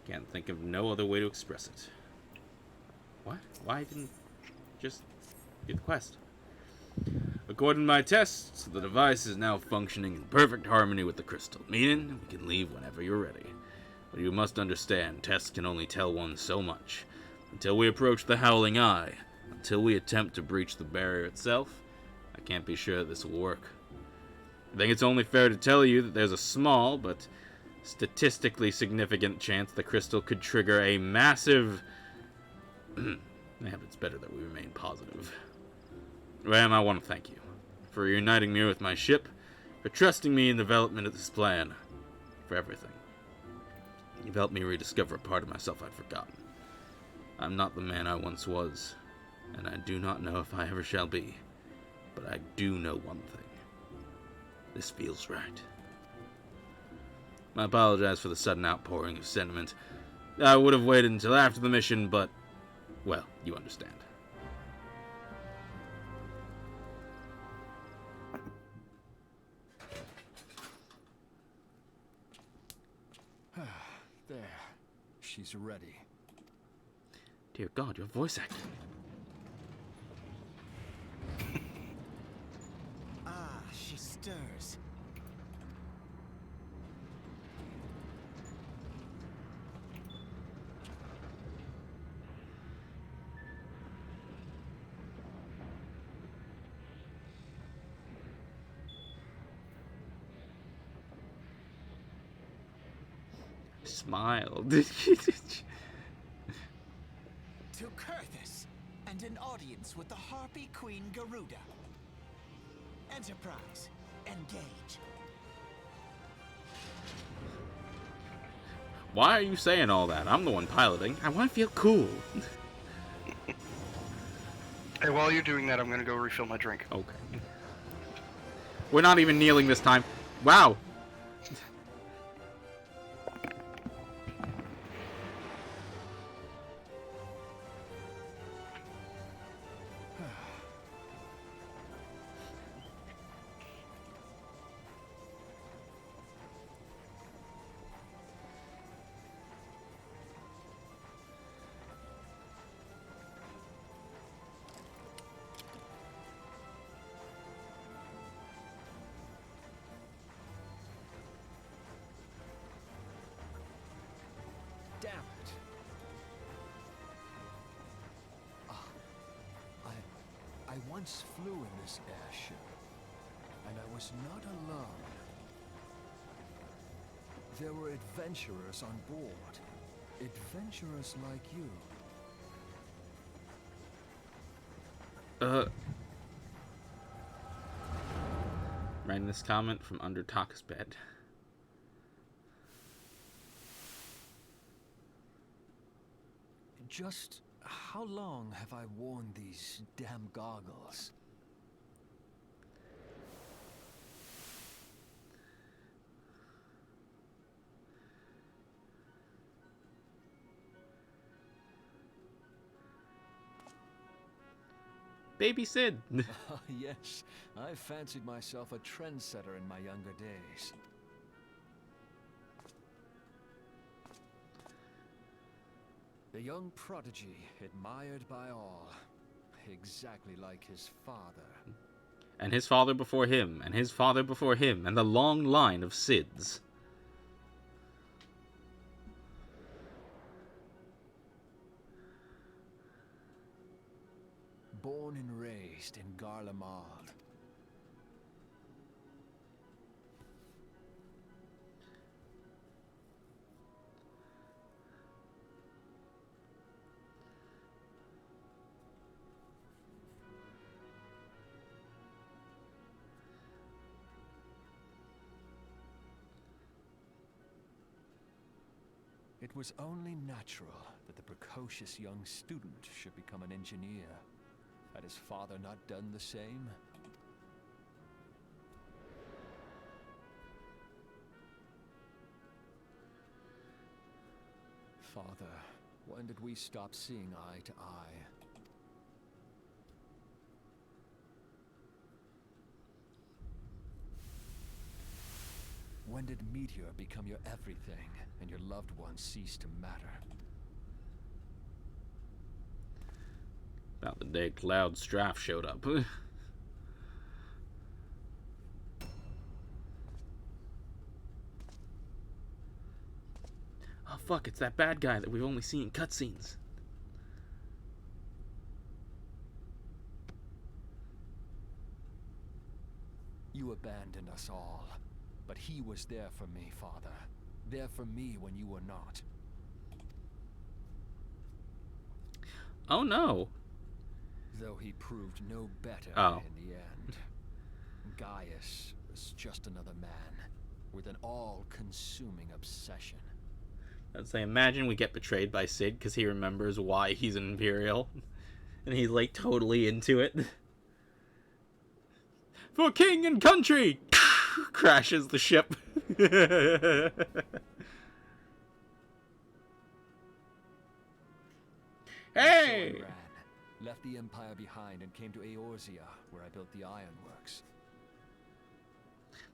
Can't think of no other way to express it. What? Why didn't just do the quest? According to my tests, the device is now functioning in perfect harmony with the crystal, meaning we can leave whenever you're ready. But you must understand, tests can only tell one so much. Until we approach the Howling Eye, until we attempt to breach the barrier itself, I can't be sure this will work. I think it's only fair to tell you that there's a small, but statistically significant chance the crystal could trigger a massive... It's better that we remain positive. Ram, I want to thank you for uniting me with my ship, for trusting me in the development of this plan, for everything. You've helped me rediscover a part of myself I'd forgotten. I'm not the man I once was, and I do not know if I ever shall be, but I do know one thing. This feels right. I apologize for the sudden outpouring of sentiment. I would have waited until after the mission, but, well, you understand. There. She's ready. Dear God, your voice acting. Ah, she stirs. Smile. To Kurthus, and an audience with the Harpy Queen Garuda. Enterprise, engage. Why are you saying all that? I'm the one piloting. I want to feel cool. Hey, while you're doing that, I'm gonna go refill my drink. Okay. We're not even kneeling this time. Wow. Damn it. I once flew in this airship, and I was not alone. There were adventurers on board. Adventurers like you. Writing this comment from under Taka's bed. Just how long have I worn these damn goggles? Baby Sid. Yes, I fancied myself a trendsetter in my younger days. The young prodigy, admired by all, exactly like his father. And his father before him, and his father before him, and the long line of Sids. Born and raised in Garlemald. It was only natural that the precocious young student should become an engineer. Had his father not done the same? Father, when did we stop seeing eye to eye? When did Meteor become your everything, and your loved ones cease to matter? About the day Cloud Straff showed up. Oh fuck, it's that bad guy that we've only seen in cutscenes. You abandoned us all, but he was there for me, Father. There for me when you were not. Oh no. Though he proved no better Oh. in the end. Gaius was just another man with an all-consuming obsession. I'd say, imagine we get betrayed by Sid because he remembers why he's an Imperial. And he's like totally into it. For king and country! Crashes the ship. Hey! So I ran, left the Empire behind and came to Eorzea, where I built the ironworks.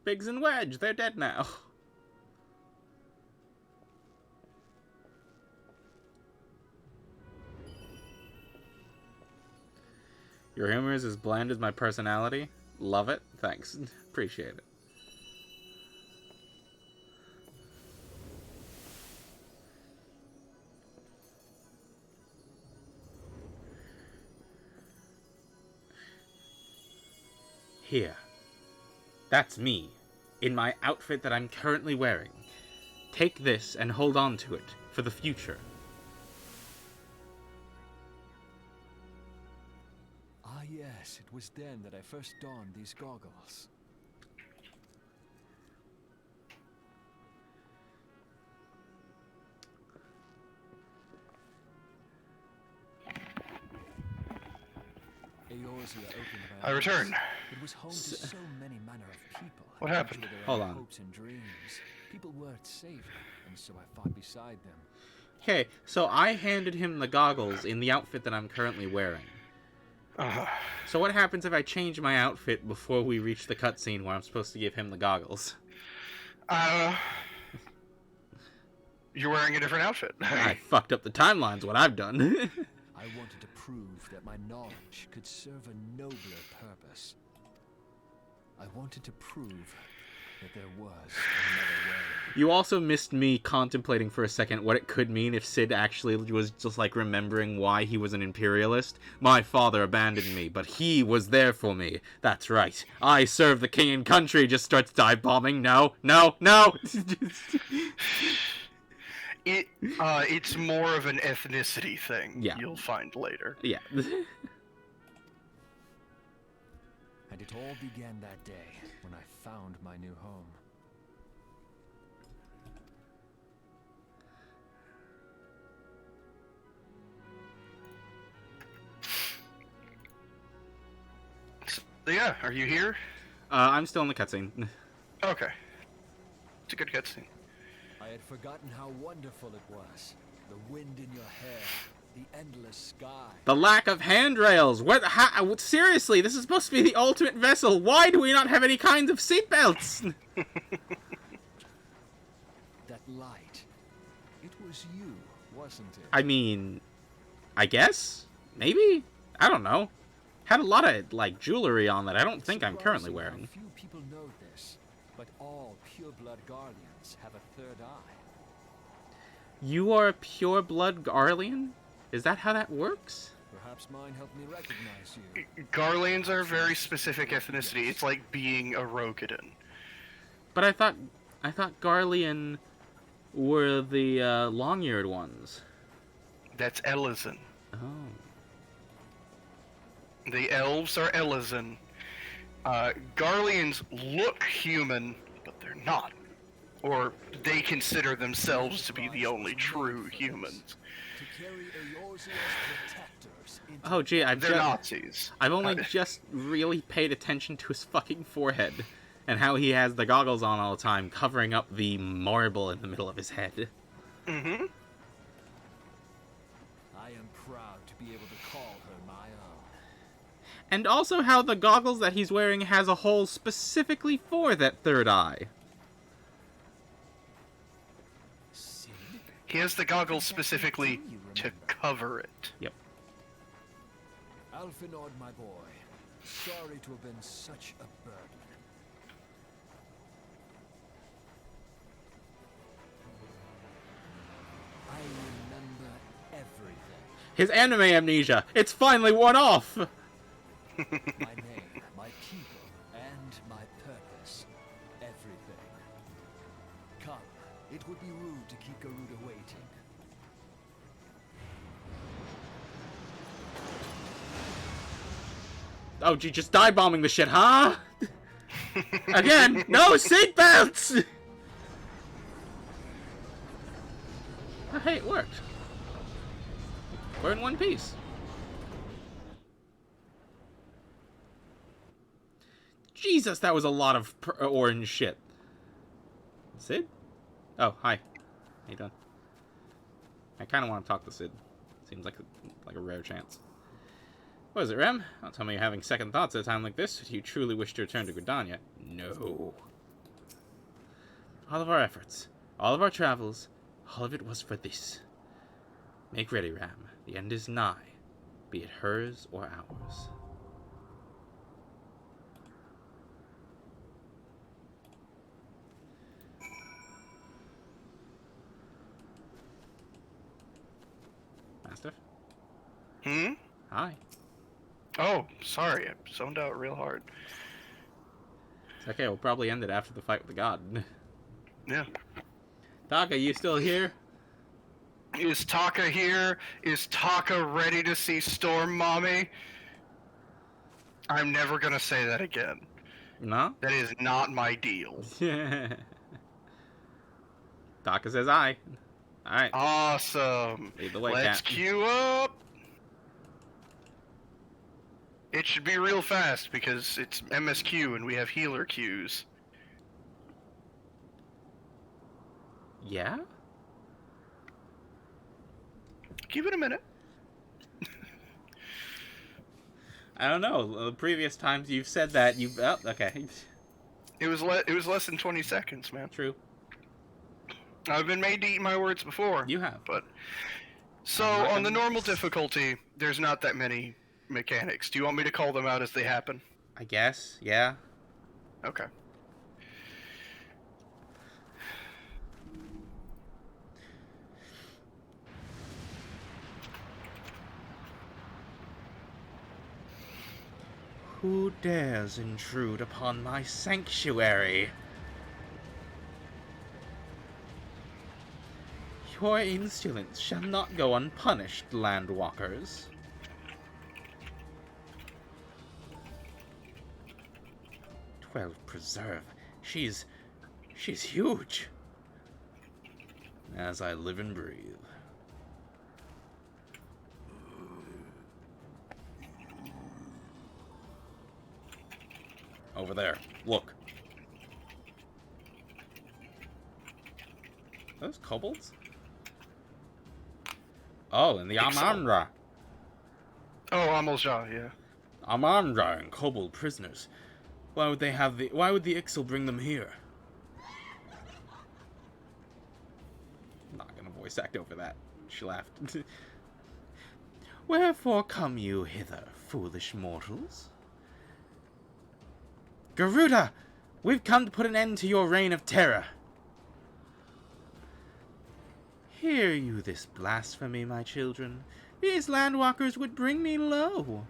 Biggs and Wedge, they're dead now. Your humor is as bland as my personality. Love it. Thanks. Appreciate it. Here. That's me. In my outfit that I'm currently wearing. Take this and hold on to it for the future. Ah, yes, it was then that I first donned these goggles. Eorzea opened my I eyes. return. It was home to so many manner of people. What happened? Each with their Hold own on. hopes and dreams. People worth saving, and so I fought beside them. Okay, so I handed him the goggles in the outfit that I'm currently wearing. So what happens if I change my outfit before we reach the cutscene where I'm supposed to give him the goggles? You're wearing a different outfit. I fucked up the timelines, what I've done. I wanted to prove that my knowledge could serve a nobler purpose. I wanted to prove that there was another way. You also missed me contemplating for a second what it could mean if Cid actually was just like remembering why he was an imperialist. My father abandoned me, but he was there for me. That's right. I serve the king and country. Just starts dive bombing. No, no, no. It's more of an ethnicity thing. Yeah. You'll find later. Yeah. And it all began that day when I found my new home. So yeah, are you here? I'm still in the cutscene. Okay. It's a good cutscene. I had forgotten how wonderful it was. The wind in your hair, the endless sky. The lack of handrails. What? How, seriously, this is supposed to be the ultimate vessel. Why do we not have any kinds of seatbelts? That light. It was you, wasn't it? I mean, I guess? Maybe? I don't know. Had a lot of, like, jewelry on that I don't think I'm currently Surprising how wearing. Few people know this, but all pure-blood Guardians have a third eye. You are a pure-blood Garlean? Is that how that works? Perhaps mine helped me recognize you. Garleans are a very specific ethnicity. It's like being a Rokugan. But I thought Garlean were the long-eared ones. That's Elezen. Oh. The elves are Elezen. Garleans look human, but they're not. Or they consider themselves to be the only true humans. To carry Eorzea's protectors into Oh, gee, They're Nazis. I've only just really paid attention to his fucking forehead. And how he has the goggles on all the time, covering up the marble in the middle of his head. Mm-hmm. I am proud to be able to call her my own. And also how the goggles that he's wearing has a hole specifically for that third eye. Cid? He has the goggles specifically to cover it. Yep. Alphinaud, my boy. Sorry to have been such a burden. I remember everything. His anime amnesia! It's finally worn off! My name, my people, and my purpose. Everything. Come, it would be rude to keep Garuda waiting. Oh, gee, just dive bombing the shit, huh? Again, no seatbelts! Oh, hey, it worked. We're in one piece. Jesus, that was a lot of orange shit. Cid? Oh, hi. How you doing? I kind of want to talk to Cid. Seems like a rare chance. What is it, Rem? Don't tell me you're having second thoughts at a time like this. Do you truly wish to return to Gridania? No. All of our efforts, all of our travels, all of it was for this. Make ready, Ram. The end is nigh, be it hers or ours. Hi. Oh, sorry, I zoned out real hard. It's okay, we'll probably end it after the fight with the god. Yeah. Taka, you still here? Is Taka here? Is Taka ready to see Storm Mommy? I'm never gonna say that again. No? That is not my deal. Taka says aye. Alright. Awesome. Lead the way, Let's Captain. queue up. It should be real fast because it's MSQ and we have healer queues. Yeah? Give it a minute. I don't know. The previous times you've said that, you've... Oh, okay. It was less than 20 seconds, man. True. I've been made to eat my words before. You have. But so I'm not on the gonna- normal difficulty, there's not that many mechanics. Do you want me to call them out as they happen? I guess, yeah. Okay. Who dares intrude upon my sanctuary? Your insolence shall not go unpunished, landwalkers. 12 preserve. She's huge. As I live and breathe. Over there. Look. Are those kobolds? Oh, and the Amandra. Oh, Amalja, yeah. Amandra and kobold prisoners. Why would the Ixal bring them here? I'm not gonna voice act over that. She laughed. Wherefore come you hither, foolish mortals? Garuda! We've come to put an end to your reign of terror. Hear you this blasphemy, my children? These landwalkers would bring me low.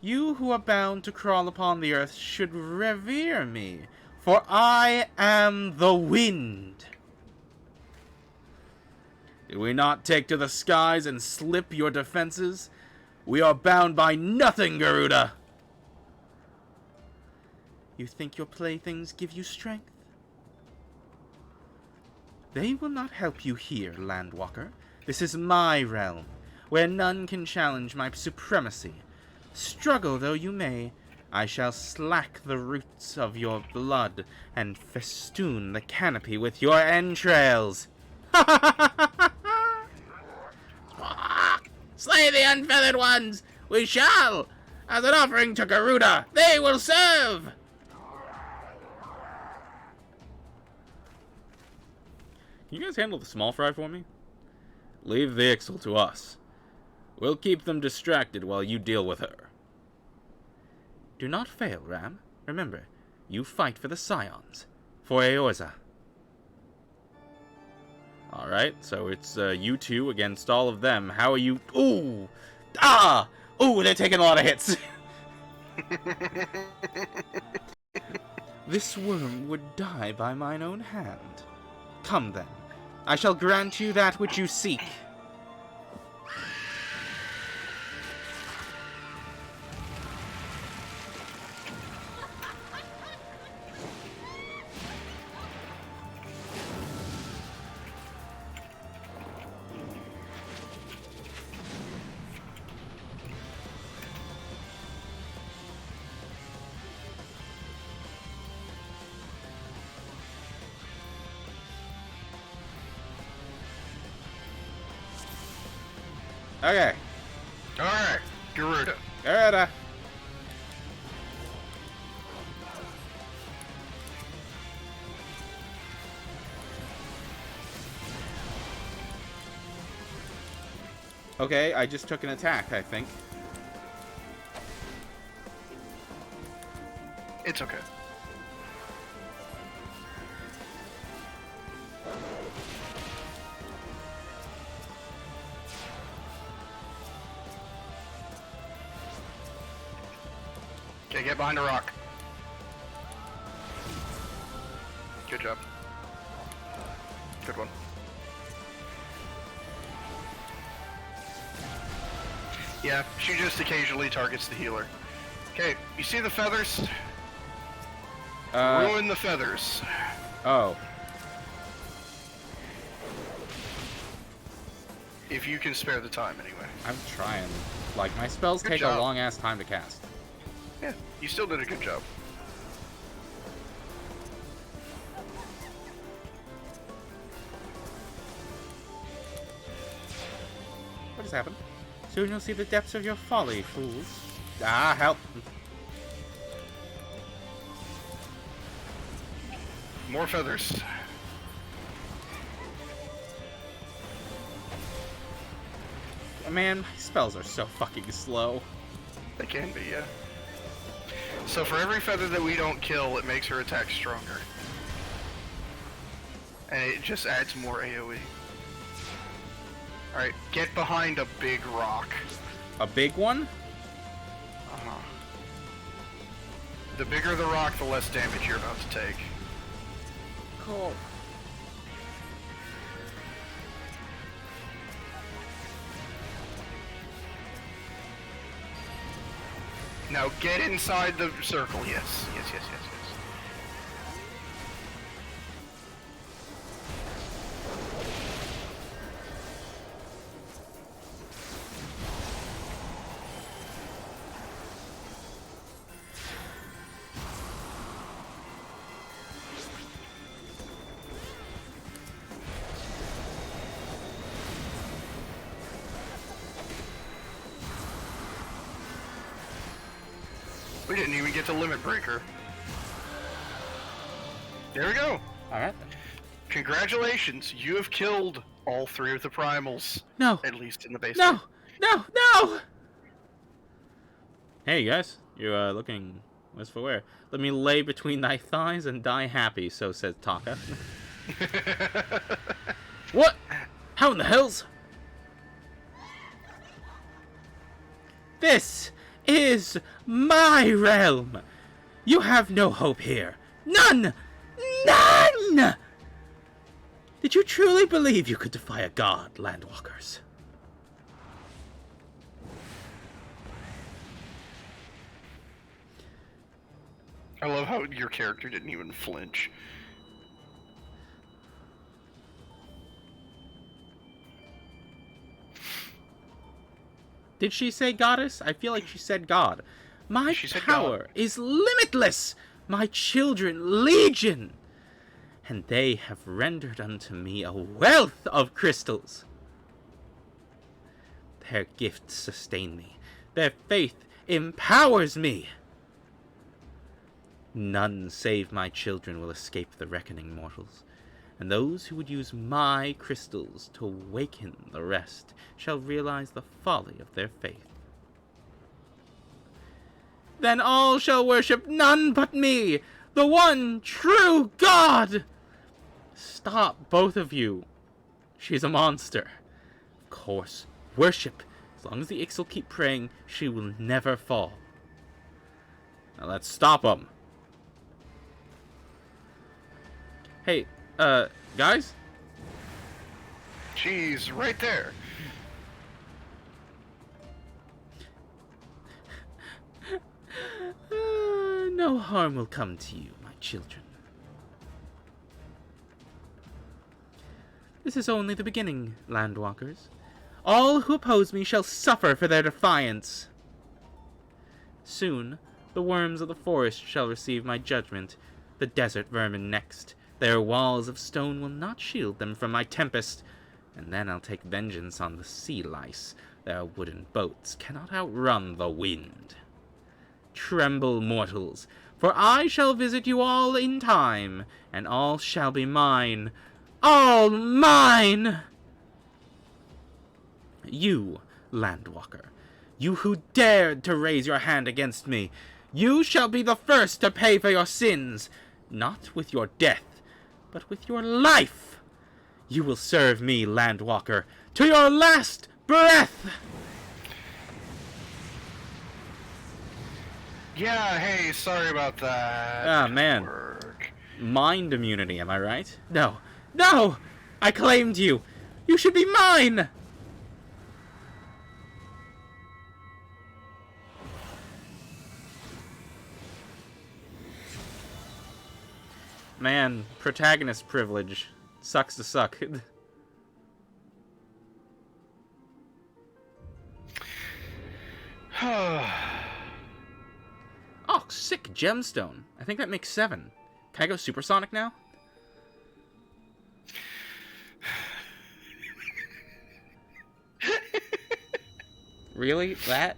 You who are bound to crawl upon the earth should revere me, for I am the wind. Did we not take to the skies and slip your defenses? We are bound by nothing, Garuda. You think your playthings give you strength? They will not help you here, Landwalker. This is my realm, where none can challenge my supremacy. Struggle though you may, I shall slack the roots of your blood and festoon the canopy with your entrails. Slay the unfeathered ones! We shall! As an offering to Garuda, they will serve! Can you guys handle the small fry for me? Leave the Ixal to us. We'll keep them distracted while you deal with her. Do not fail, Ram. Remember, you fight for the Scions. For Eorza. Alright, so it's you two against all of them. How are you... Ooh! Ah! Ooh, they're taking a lot of hits. This worm would die by mine own hand. Come then. I shall grant you that which you seek. Okay. Alright, Garuda. Garuda. Okay, I just took an attack, I think. It's okay. Get behind a rock. Good job. Good one. Yeah, she just occasionally targets the healer. Okay, you see the feathers? Ruin the feathers. Oh. If you can spare the time, anyway. I'm trying. Like, my spells Good take job. a long-ass time to cast. Yeah, you still did a good job. What has happened? Soon you'll see the depths of your folly, fools. Ah, help. More feathers. Man, my spells are so fucking slow. They can be, yeah. So for every feather that we don't kill, it makes her attack stronger. And it just adds more AoE. Alright, get behind a big rock. A big one? Uh-huh. The bigger the rock, the less damage you're about to take. Cool. Now get inside the circle, yes. Yes, yes, yes, yes. We didn't even get to Limit Breaker. There we go. Alright. Congratulations, you have killed all 3 of the primals. No. At least in the basement. No! No! No! Hey, guys. You're, looking worse for wear. Let me lay between thy thighs and die happy, so says Taka. What? How in the hells? This is my realm. You have no hope here. None! None! Did you truly believe you could defy a god, Landwalkers? I love how your character didn't even flinch. Did she say goddess? I feel like she said god. My She said power God. is limitless. My children legion. And they have rendered unto me a wealth of crystals. Their gifts sustain me. Their faith empowers me. None save my children will escape the reckoning, mortals. And those who would use my crystals to awaken the rest shall realize the folly of their faith. Then all shall worship none but me, the one true God! Stop, both of you. She's a monster. Of course, worship. As long as the Ixal keep praying, she will never fall. Now let's stop them. Hey, guys? She's right there. No harm will come to you, my children. This is only the beginning, Landwalkers. All who oppose me shall suffer for their defiance. Soon, the worms of the forest shall receive my judgment, the desert vermin next. Their walls of stone will not shield them from my tempest, and then I'll take vengeance on the sea lice. Their wooden boats cannot outrun the wind. Tremble, mortals, for I shall visit you all in time, and all shall be mine. All mine! You, Landwalker, you who dared to raise your hand against me, you shall be the first to pay for your sins, not with your death, but with your life. You will serve me, Landwalker, to your last breath! Yeah, hey, sorry about that. Ah, man. Work. Mind immunity, am I right? No. No! I claimed you! You should be mine! Man, protagonist privilege. Sucks to suck. Oh, sick gemstone. I think that makes 7. Can I go supersonic now? Really?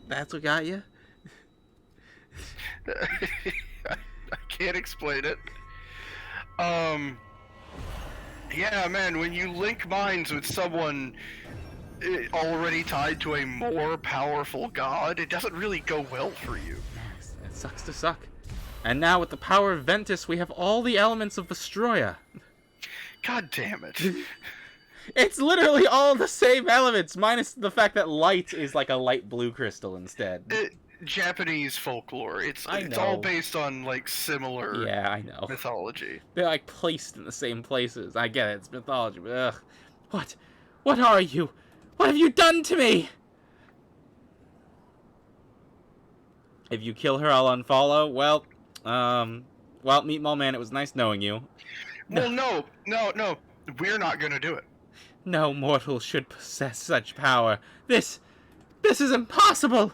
That's what got you? I can't explain it. Yeah, man, when you link minds with someone already tied to a more powerful god, it doesn't really go well for you. It sucks to suck. And now with the power of Ventus, we have all the elements of Vestroia. God damn it. It's literally all the same elements, minus the fact that light is like a light blue crystal instead. Japanese folklore. It's I all know. based on like similar Yeah, I know. mythology. They're like placed in the same places. I get it, it's mythology, but ugh. What? What are you? What have you done to me? If you kill her, I'll unfollow. Well, Meatball Man, it was nice knowing you. Well, no. We're not gonna do it. No mortal should possess such power. This is impossible!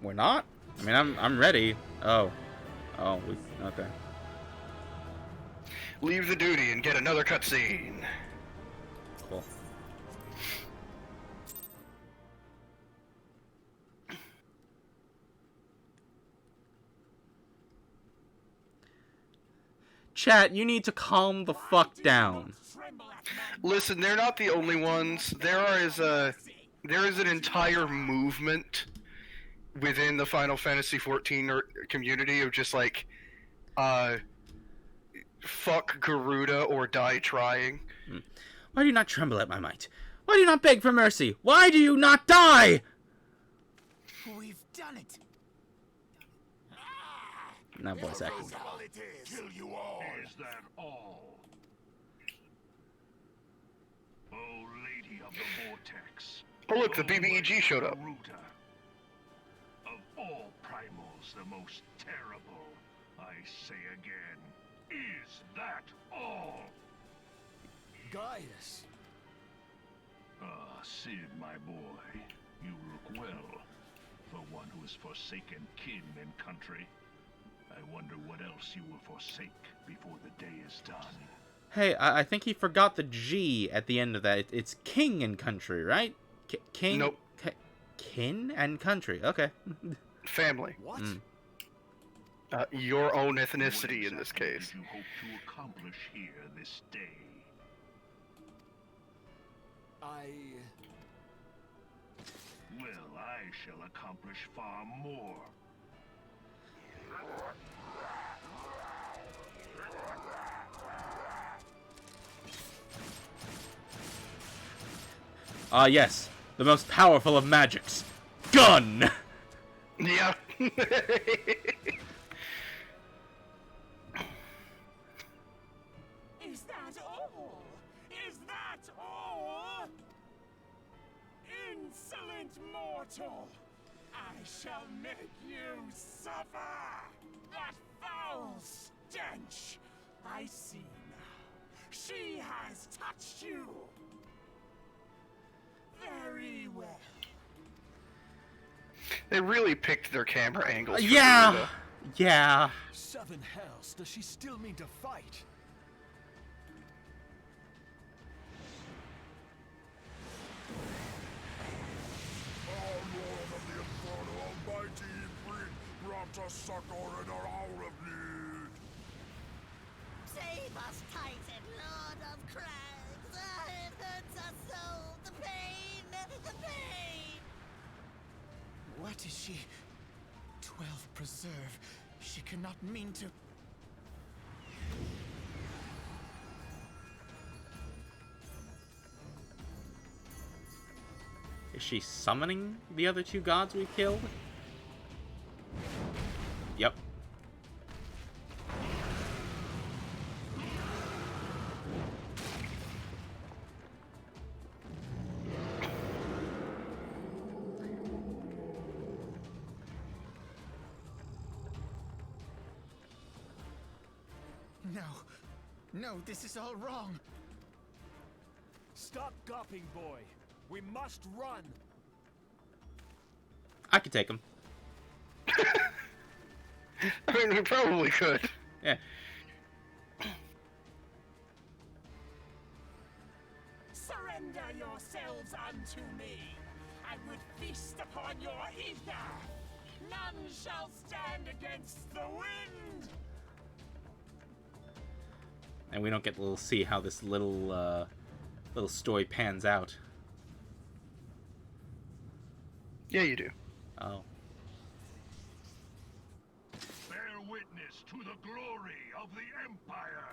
We're not? I mean, I'm ready. Oh, okay. Leave the duty and get another cutscene. Cool. Chat, you need to calm the fuck down. Listen, they're not the only ones. There is an entire movement within the Final Fantasy XIV community of just like, fuck Garuda or die trying. Why do you not tremble at my might? Why do you not beg for mercy? Why do you not die? We've done it. Now voice acting. Kill you all. Is that all? Oh, Lady of the Vortex. Oh look, the BBEG showed up. Garuda. Of all primals, the most terrible. I say again, is that all? Gaius. Ah, Cid, my boy, you look well. For one who has forsaken kin and country. I wonder what else you will forsake before the day is done. Hey, I think he forgot the G at the end of that. It's king and country, right? King? Nope. Kin and country. Okay. Family. What? Your own ethnicity in this What exactly case. did you hope to accomplish here this day? Well, I shall accomplish far more. Ah, yes. The most powerful of magics. Gun! Yeah. Is that all? Is that all? Insolent mortal! I shall make you suffer! That foul stench! I see now. She has touched you! Very well. They really picked their camera angles. for Yeah! Garuda. Yeah. Seven hells, does she still mean to fight? Our Lord of the Inferno Almighty brought us succor in our hour of need. Save us, Titan, Lord of Crags! It hurts us so! The pain! The pain! What is she? 12 preserve. She cannot mean to. she summoning the other two gods we killed? Yep. No. No, this is all wrong. Stop gawping, boy. We must run. I could take him. I mean, we probably could. Yeah. Surrender yourselves unto me. I would feast upon your ether. None shall stand against the wind. And we don't get to see how this little story pans out. Yeah, you do. Oh. Bear witness to the glory of the Empire!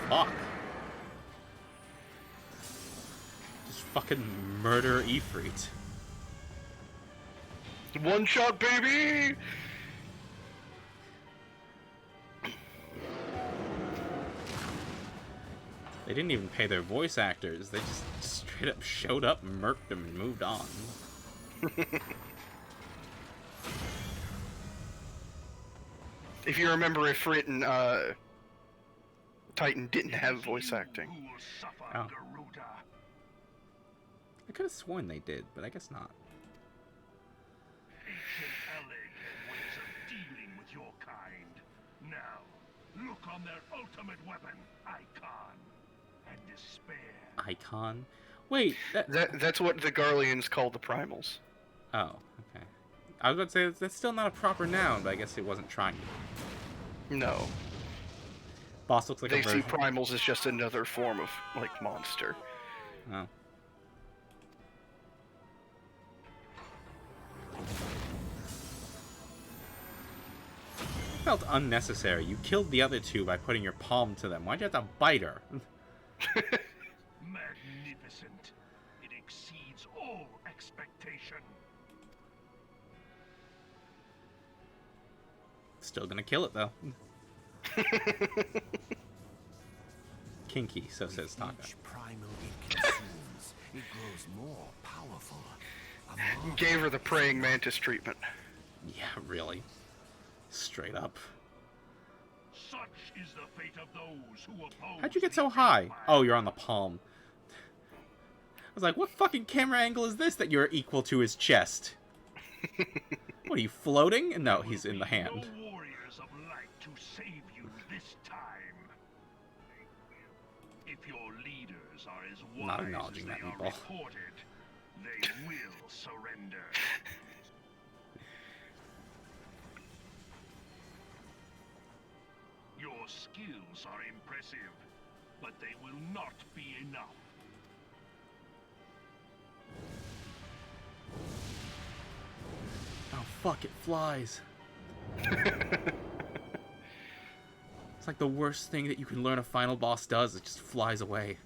Fuck. Just fucking murder Ifrit. One shot, baby! They didn't even pay their voice actors. They just straight up showed up, murked them, and moved on. If you remember, Ifrit and Titan didn't have voice acting. Who will suffer, Oh. Garuda? I could have sworn they did, but I guess not. Ancient Alleg had ways of dealing with your kind. Now, look on their ultimate weapon, Icon, and despair. Icon? Wait, That's what the Garleans call the Primals. Oh, okay. I was about to say, that's still not a proper noun, but I guess it wasn't trying to. No. Boss looks like They a see version. Primals as just another form of, like, monster. Oh. Felt unnecessary. You killed the other two by putting your palm to them. Why'd you have to bite her? Magnificent. It exceeds all expectation. Still gonna kill it, though. Kinky, so says Taka. Each primal it consumes, it grows more powerful. A marvel Gave her the praying mantis treatment. Yeah, really. Straight up. Such is the fate of those who oppose. How'd you get the so high? Empire. Oh, you're on the palm. I was like, what fucking camera angle is this that you're equal to his chest? What, are you floating? No, he's in the hand. No warriors of light to save you this time. If your leaders are as Not wise acknowledging as that, they are meatball. reported, they will surrender. Your skills are impressive, but they will not be enough. Oh, fuck, it flies. It's like the worst thing that you can learn a final boss does. It just flies away.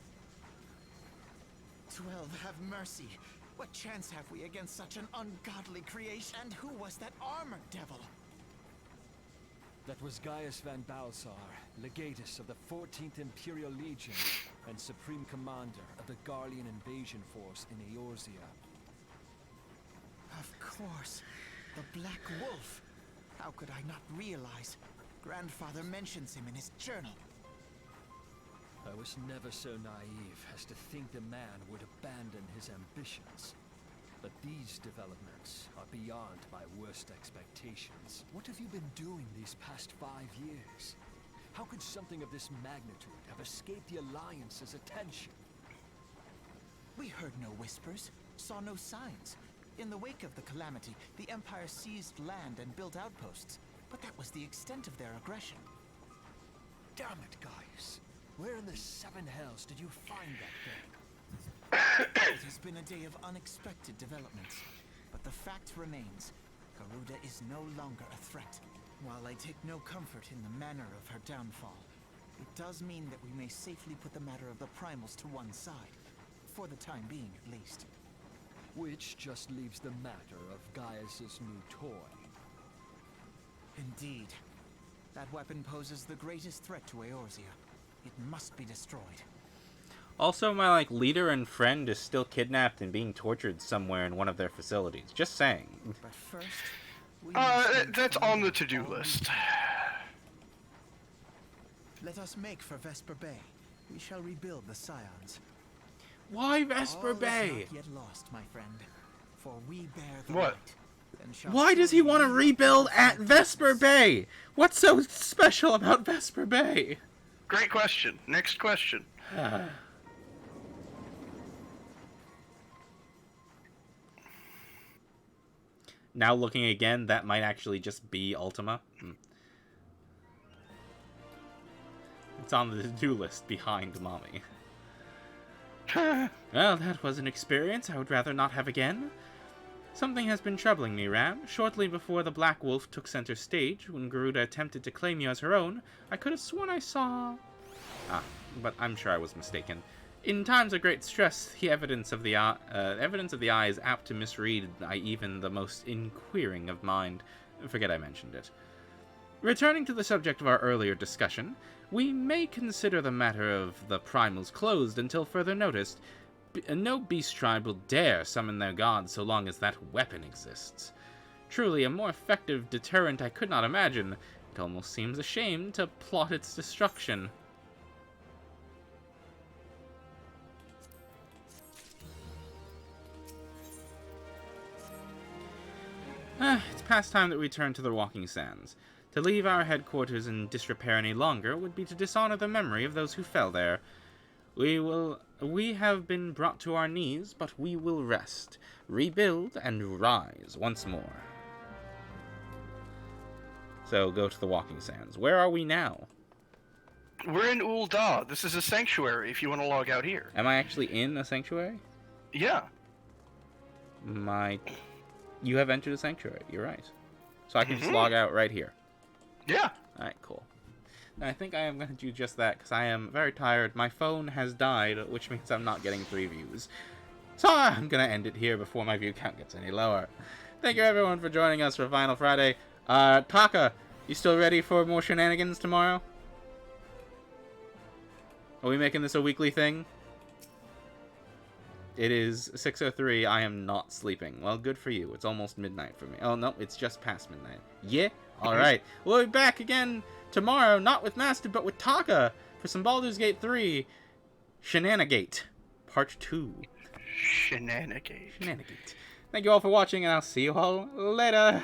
12, have mercy. What chance have we against such an ungodly creation? And who was that armored devil? That was Gaius Van Balsar, legatus of the 14th Imperial Legion and supreme commander of the Garlean invasion force in Eorzea. Of course. The Black Wolf. How could I not realize? Grandfather mentions him in his journal. I was never so naive as to think the man would abandon his ambitions. But these developments are beyond my worst expectations. What have you been doing these past 5 years? How could something of this magnitude have escaped the Alliance's attention? We heard no whispers, saw no signs. In the wake of the calamity, the Empire seized land and built outposts. But that was the extent of their aggression. Damn it, Gaius. Where in the seven hells did you find that thing? It has been a day of unexpected developments. But the fact remains, Garuda is no longer a threat. While I take no comfort in the manner of her downfall, it does mean that we may safely put the matter of the primals to one side. For the time being, at least. Which just leaves the matter of Gaius's new toy. Indeed. That weapon poses the greatest threat to Eorzea. It must be destroyed. Also, my leader and friend is still kidnapped and being tortured somewhere in one of their facilities. Just saying. But first, we must That's find on the out to-do all we list. can. Let us make for Vesper Bay. We shall rebuild the Scions. Why Vesper All Bay? is not yet lost, my friend. For we bear the What? light, and shall Why does he surely want to lead rebuild us at to Vesper success. Bay? What's so special about Vesper Bay? Great question. Next question. Now looking again, that might actually just be Ultima. It's on the to-do list behind Mommy. Well, that was an experience I would rather not have again. Something has been troubling me, Ram. Shortly before the Black Wolf took center stage, when Garuda attempted to claim you as her own, I could have sworn I saw... but I'm sure I was mistaken. In times of great stress, the evidence of the eye is apt to misread even the most inquiring of mind. Forget I mentioned it. Returning to the subject of our earlier discussion, we may consider the matter of the primals closed until further notice. No beast tribe will dare summon their gods so long as that weapon exists. Truly, a more effective deterrent I could not imagine. It almost seems a shame to plot its destruction. It's past time that we turn to the Walking Sands. To leave our headquarters in disrepair any longer would be to dishonor the memory of those who fell there. We have been brought to our knees, but we will rest, rebuild, and rise once more. So go to the Walking Sands. Where are we now? We're in Ul'dah. This is a sanctuary if you want to log out here. Am I actually in a sanctuary? Yeah. You have entered a sanctuary. You're right. So I can just log out right here. Yeah. Alright, cool. And I think I am going to do just that, because I am very tired. My phone has died, which means I'm not getting 3 views. So I'm going to end it here before my view count gets any lower. Thank you everyone for joining us for Final Friday. Taka, you still ready for more shenanigans tomorrow? Are we making this a weekly thing? It is 6:03. I am not sleeping. Well, good for you. It's almost midnight for me. Oh, no, it's just past midnight. Yeah? Alright. We'll be back again tomorrow, not with Master, but with Taka, for some Baldur's Gate 3 Shenanigate Part 2. Shenanigate. Shenanigate. Thank you all for watching, and I'll see you all later.